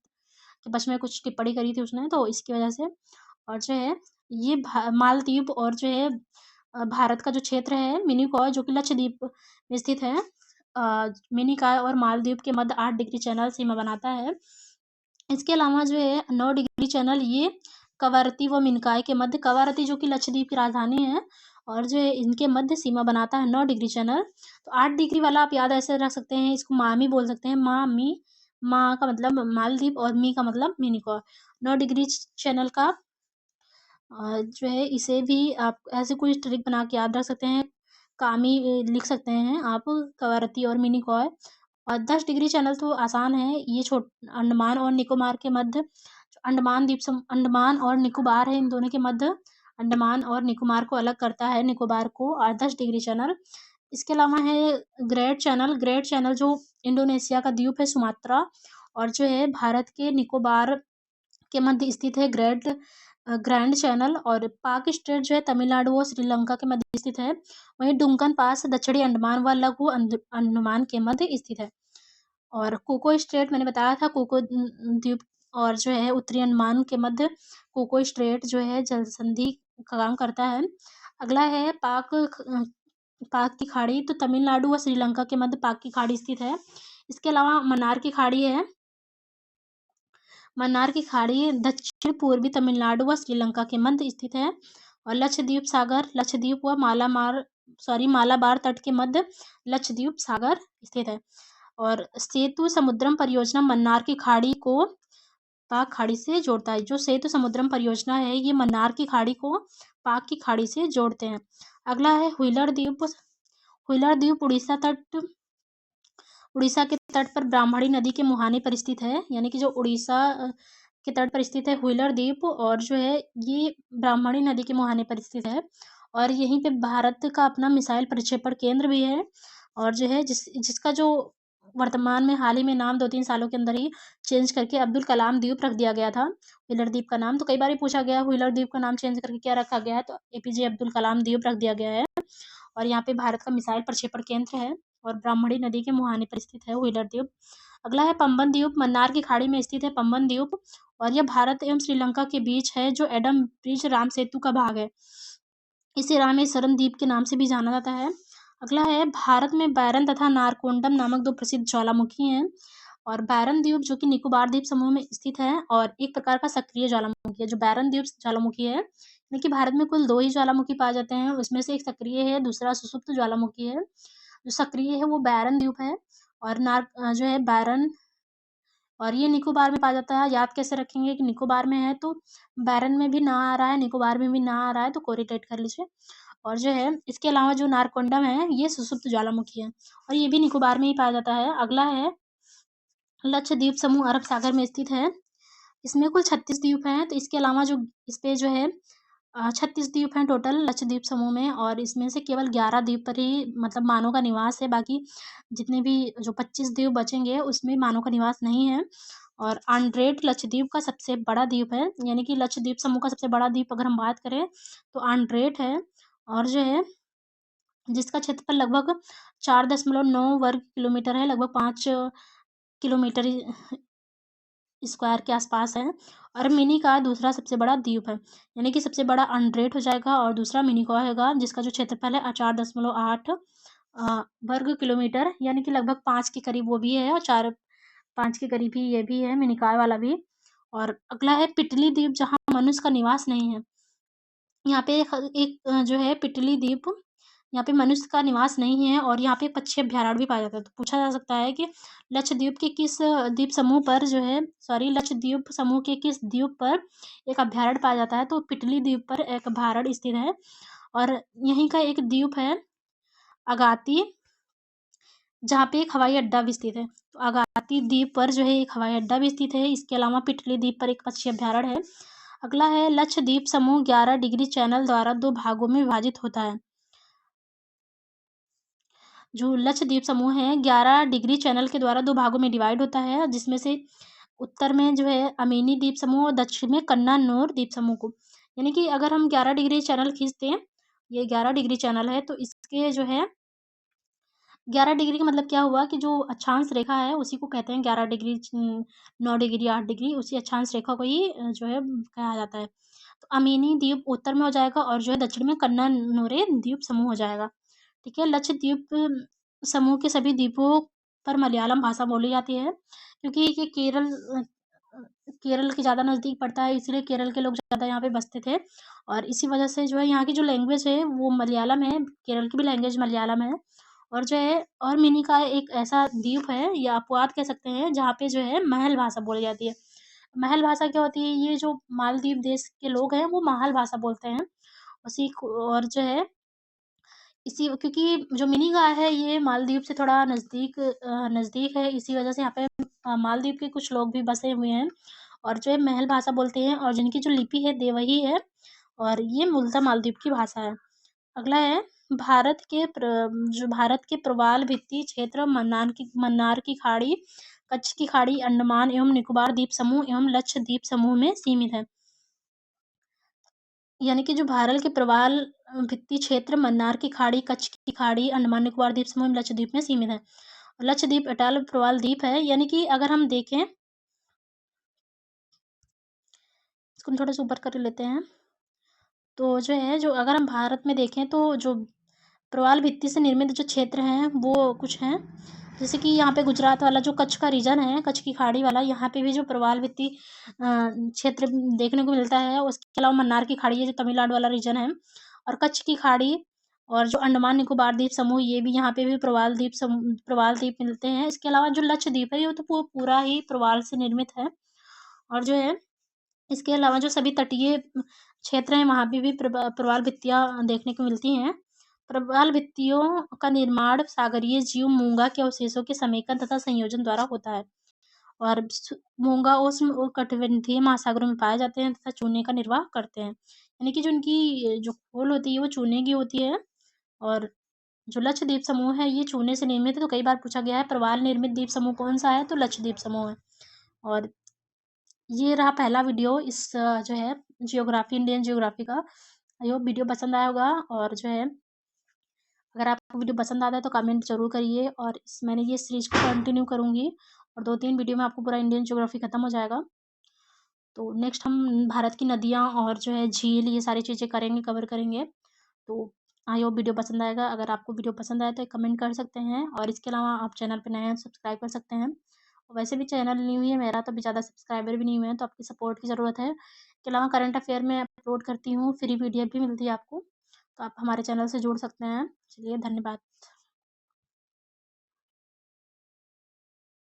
के पक्ष में कुछ टिप्पणी करी थी उसने, तो इसकी वजह से। और जो है ये मालदीव और जो है भारत का जो क्षेत्र है मिनिकॉय, जो कि लक्षद्वीप में स्थित है, मिनिकॉय और मालदीव के मध्य 8 डिग्री चैनल सीमा बनाता है। इसके अलावा जो है 9 डिग्री चैनल ये कवारती व मिनिकॉय के मध्य, कवारती जो कि लक्षद्वीप की राजधानी है, और जो है इनके मध्य सीमा बनाता है 9 डिग्री चैनल। तो 8 डिग्री वाला आप याद ऐसे रख सकते हैं, इसको मामी बोल सकते हैं, माँ का मतलब मालदीव और मी का मतलब मिनिकॉय। 9 डिग्री चैनल का जो है इसे भी आप ऐसे कोई ट्रिक बना के याद रख सकते हैं, कामी लिख सकते हैं आप, कवारती और मिनिकॉय। और 10 डिग्री चैनल तो आसान है, ये अंडमान और निकोबार के मध्य, अंडमान और निकोबार है, इन दोनों के मध्य अंडमान और निकोबार को अलग करता है, निकोबार को, और 10 डिग्री चैनल। इसके अलावा है ग्रेट चैनल जो इंडोनेशिया का द्वीप है सुमात्रा, और जो है भारत के निकोबार के मध्य स्थित है ग्रैंड चैनल। और पाक स्ट्रेट जो है तमिलनाडु और श्रीलंका के मध्य स्थित है। वहीं डुंकन पास दक्षिणी अंडमान व लघु अंडमान के मध्य स्थित है। और कोको स्ट्रेट मैंने बताया था, कोको द्वीप और जो है उत्तरी अंडमान के मध्य कोको स्ट्रेट जो है जलसंधि का काम करता है। अगला है पाक की खाड़ी, तो तमिलनाडु व श्रीलंका के मध्य पाक की खाड़ी स्थित है। इसके अलावा मन्नार की खाड़ी है। मन्नार की खाड़ी दक्षिण-पूर्वी तमिलनाडु व श्रीलंका के मध्य स्थित है और लक्षद्वीप व मालाबार तट के मध्य लक्षद्वीप सागर स्थित है। और सेतु समुद्रम परियोजना मन्नार की खाड़ी को पाक खाड़ी से जोड़ता है। जो सेतु समुद्रम परियोजना है, ये मन्नार की खाड़ी को पाक की खाड़ी से जोड़ते हैं। अगला है व्हीलर द्वीप। व्हीलर द्वीप उड़ीसा के तट पर ब्राह्मणी नदी के मुहाने पर स्थित है, यानी कि जो उड़ीसा के तट पर स्थित है व्हीलर द्वीप, और जो है ये ब्राह्मणी नदी के मुहाने पर स्थित है और यहीं पे भारत का अपना मिसाइल प्रक्षेपण केंद्र भी है और जो है जिसका जो वर्तमान में हाल ही में नाम 2-3 सालों के अंदर ही चेंज करके अब्दुल कलाम द्वीप रख दिया गया था। व्हीलर द्वीप का नाम तो कई बार ही पूछा गया, व्हीलर द्वीप का नाम चेंज करके क्या रखा गया है, तो एपीजे अब्दुल कलाम द्वीप रख दिया गया है और यहाँ पे भारत का मिसाइल प्रक्षेपण केंद्र है और ब्राह्मणी नदी के मुहाने पर स्थित है व्हीलर द्वीप। अगला है पंबन द्वीप। मन्नार की खाड़ी में स्थित है पंबन द्वीप और यह भारत एवं श्रीलंका के बीच है, जो एडम ब्रिज राम सेतु का भाग है। इसे रामेश्वरम द्वीप के नाम से भी जाना जाता है। अगला है भारत में बैरन तथा नारकोंडम नामक 2 प्रसिद्ध ज्वालामुखी हैं और बैरन द्वीप जो कि निकोबार द्वीप समूह में स्थित है और एक प्रकार का सक्रिय ज्वालामुखी है। जो बैरन द्वीप ज्वालामुखी है, यानी कि भारत में कुल 2 ही ज्वालामुखी पाए जाते हैं, उसमें से एक सक्रिय है, दूसरा सुषुप्त ज्वालामुखी है। जो सक्रिय है वो बैरन द्वीप है और जो है बैरन, और ये निकोबार में पाया जाता है। याद कैसे रखेंगे कि निकोबार में है तो बैरन में भी ना आ रहा है, निकोबार में भी ना आ रहा है, तो कोरिलेट कर लीजिए। और जो है इसके अलावा जो नारकोंडम है, ये सुषुप्त ज्वालामुखी है और ये भी निकोबार में ही पाया जाता है। अगला है लक्षद्वीप समूह अरब सागर में स्थित है। इसमें कुल 36 द्वीप हैं, तो इसके अलावा जो इस पे जो है 36 द्वीप हैं टोटल लक्षद्वीप समूह में और इसमें से केवल 11 द्वीप पर ही मतलब मानव का निवास है, बाकी जितने भी जो 25 द्वीप बचेंगे उसमें मानव का निवास नहीं है। और आंड्रेट लक्षद्वीप का सबसे बड़ा द्वीप है, यानी कि लक्षद्वीप समूह का सबसे बड़ा द्वीप अगर हम बात करें तो आंड्रेट है और जो है जिसका क्षेत्रफल लगभग 4.9 वर्ग किलोमीटर है, लगभग 5 किलोमीटर स्क्वायर के आसपास है और मिनिकॉय दूसरा सबसे बड़ा द्वीप है, यानी कि सबसे बड़ा अंड्रेट हो जाएगा और दूसरा मिनिकॉय होगा जिसका जो क्षेत्रफल है 4.8 वर्ग किलोमीटर, यानी कि लगभग 5 के करीब वो भी है और 5 के करीब ही ये भी है मिनिकॉय वाला भी। और अगला है पिटली द्वीप, जहाँ मनुष्य का निवास नहीं है। यहाँ पे जो है पिटली द्वीप, यहाँ पे मनुष्य का निवास नहीं है और यहाँ पे पक्षी अभयारण्य भी पाया जाता है। तो पूछा जा सकता है कि लक्षद्वीप के किस द्वीप समूह पर जो है लक्षद्वीप समूह के किस द्वीप पर एक अभयारण्य पाया जाता है, तो पिटली द्वीप पर एक अभयारण्य स्थित है और यहीं का एक द्वीप है अगाती, जहाँ पे एक हवाई अड्डा भी स्थित है। तो अगाती द्वीप पर जो है एक हवाई अड्डा भी स्थित है। इसके अलावा पिटली द्वीप पर एक पक्षी अभयारण्य है। अगला है लक्षद्वीप समूह 11 डिग्री चैनल द्वारा 2 भागों में विभाजित होता है। जो लक्षद्वीप समूह है 11 डिग्री चैनल के द्वारा 2 भागों में डिवाइड होता है, जिसमें से उत्तर में जो है अमीनी द्वीप समूह और दक्षिण में कन्नानूर द्वीप समूह को, यानी कि अगर हम 11 डिग्री चैनल खींचते हैं, ये 11 डिग्री चैनल है, तो इसके जो है 11 डिग्री का मतलब क्या हुआ कि जो अक्षांश रेखा है उसी को कहते हैं 11 डिग्री 9 डिग्री 8 डिग्री, उसी अक्षांश रेखा को ही जो है कहा जाता है। तो अमीनी द्वीप उत्तर में हो जाएगा और जो है दक्षिण में कन्नानूरे द्वीप समूह हो जाएगा। ठीक है, लक्षद्वीप समूह के सभी द्वीपों पर मलयालम भाषा बोली जाती है, क्योंकि ये केरल के ज़्यादा नज़दीक पड़ता है, इसलिए केरल के लोग ज़्यादा यहाँ पे बसते थे और इसी वजह से जो है यहाँ की जो लैंग्वेज है वो मलयालम है, केरल की भी लैंग्वेज मलयालम है। और जो है और मिनिकॉय एक ऐसा द्वीप है या अपवाद कह सकते हैं जहाँ पे जो है महल भाषा बोली जाती है। महल भाषा क्या होती है? ये जो मालदीव देश के लोग हैं वो महल भाषा बोलते हैं। उसी को और जो है इसी क्योंकि जो मिनी गाय है ये मालदीव से थोड़ा नज़दीक है, इसी वजह से यहाँ पे मालदीव के कुछ लोग भी बसे हुए हैं और जो है महल भाषा बोलते हैं और जिनकी जो लिपि है देवही है और ये मूलतः मालदीव की भाषा है। अगला है भारत के प्रवाल भित्ति क्षेत्र मन्नार की खाड़ी, कच्छ की खाड़ी, अंडमान एवं निकोबार द्वीप समूह एवं लक्षद्वीप समूह में सीमित है। यानी कि जो भारत के प्रवाल भित्ति क्षेत्र मन्नार की खाड़ी, कच्छ की खाड़ी, अंडमान निकोबार द्वीप समूह एवं लक्षद्वीप में सीमित है। लक्षद्वीप अटल प्रवाल द्वीप है, यानी कि अगर हम देखें इसको हम थोड़ा-सा ऊपर कर लेते हैं। तो जो है, जो अगर हम भारत में देखें तो जो प्रवाल भित्ति से निर्मित जो क्षेत्र हैं, वो कुछ हैं। जैसे कि यहाँ पे गुजरात वाला जो कच्छ का रीजन है, कच्छ की खाड़ी वाला, यहाँ पे भी जो प्रवाल भित्ति क्षेत्र देखने को मिलता है। उसके अलावा मन्नार की खाड़ी है, जो तमिलनाडु वाला रीजन है, और कच्छ की खाड़ी और जो अंडमान निकोबार द्वीप समूह, ये भी यहाँ पे भी प्रवाल द्वीप मिलते हैं। इसके अलावा जो लक्षद्वीप है, ये तो पूरा ही प्रवाल से निर्मित है। और जो है, इसके अलावा जो सभी तटीय क्षेत्र हैं, वहाँ पे भी प्रवाल भित्तियाँ देखने को मिलती हैं। प्रवाल भित्तियों का निर्माण सागरीय जीव मूंगा के अवशेषों के समेकन तथा संयोजन द्वारा होता है। और मूंगा उष्णकटिबंधीय महासागरों में पाए जाते हैं तथा चूने का निर्वाह करते हैं। यानी कि जो उनकी जो खोल होती है, वो चूने की होती है। और जो लक्षद्वीप समूह है, ये चूने से निर्मित है। तो कई बार पूछा गया है, प्रवाल निर्मित द्वीप समूह कौन सा है? तो लक्षद्वीप समूह है। और ये रहा पहला वीडियो इस जो है जियोग्राफी, इंडियन जियोग्राफी का। आई होप वीडियो पसंद आया होगा। और जो है, अगर आपको वीडियो पसंद आता है तो कमेंट ज़रूर करिए। और मैंने ये सीरीज़ को कंटिन्यू करूँगी, और 2-3 वीडियो में आपको पूरा इंडियन ज्योग्राफी खत्म हो जाएगा। तो नेक्स्ट हम भारत की नदियाँ और जो है झील, ये सारी चीज़ें करेंगे, कवर करेंगे। तो आई होप वीडियो पसंद आएगा। अगर आपको वीडियो पसंद आए तो एक कमेंट कर सकते हैं, और इसके अलावा आप चैनल पे नए हैं, सब्सक्राइब कर सकते हैं। और वैसे भी चैनल न्यू ही है मेरा, तो अभी ज़्यादा सब्सक्राइबर भी नहीं हुए हैं, तो आपकी सपोर्ट की ज़रूरत है। इसके अलावा करंट अफेयर में अपलोड करती हूँ, फ्री पीडीएफ भी मिलती है आपको, तो आप हमारे चैनल से जुड़ सकते हैं। चलिए, धन्यवाद।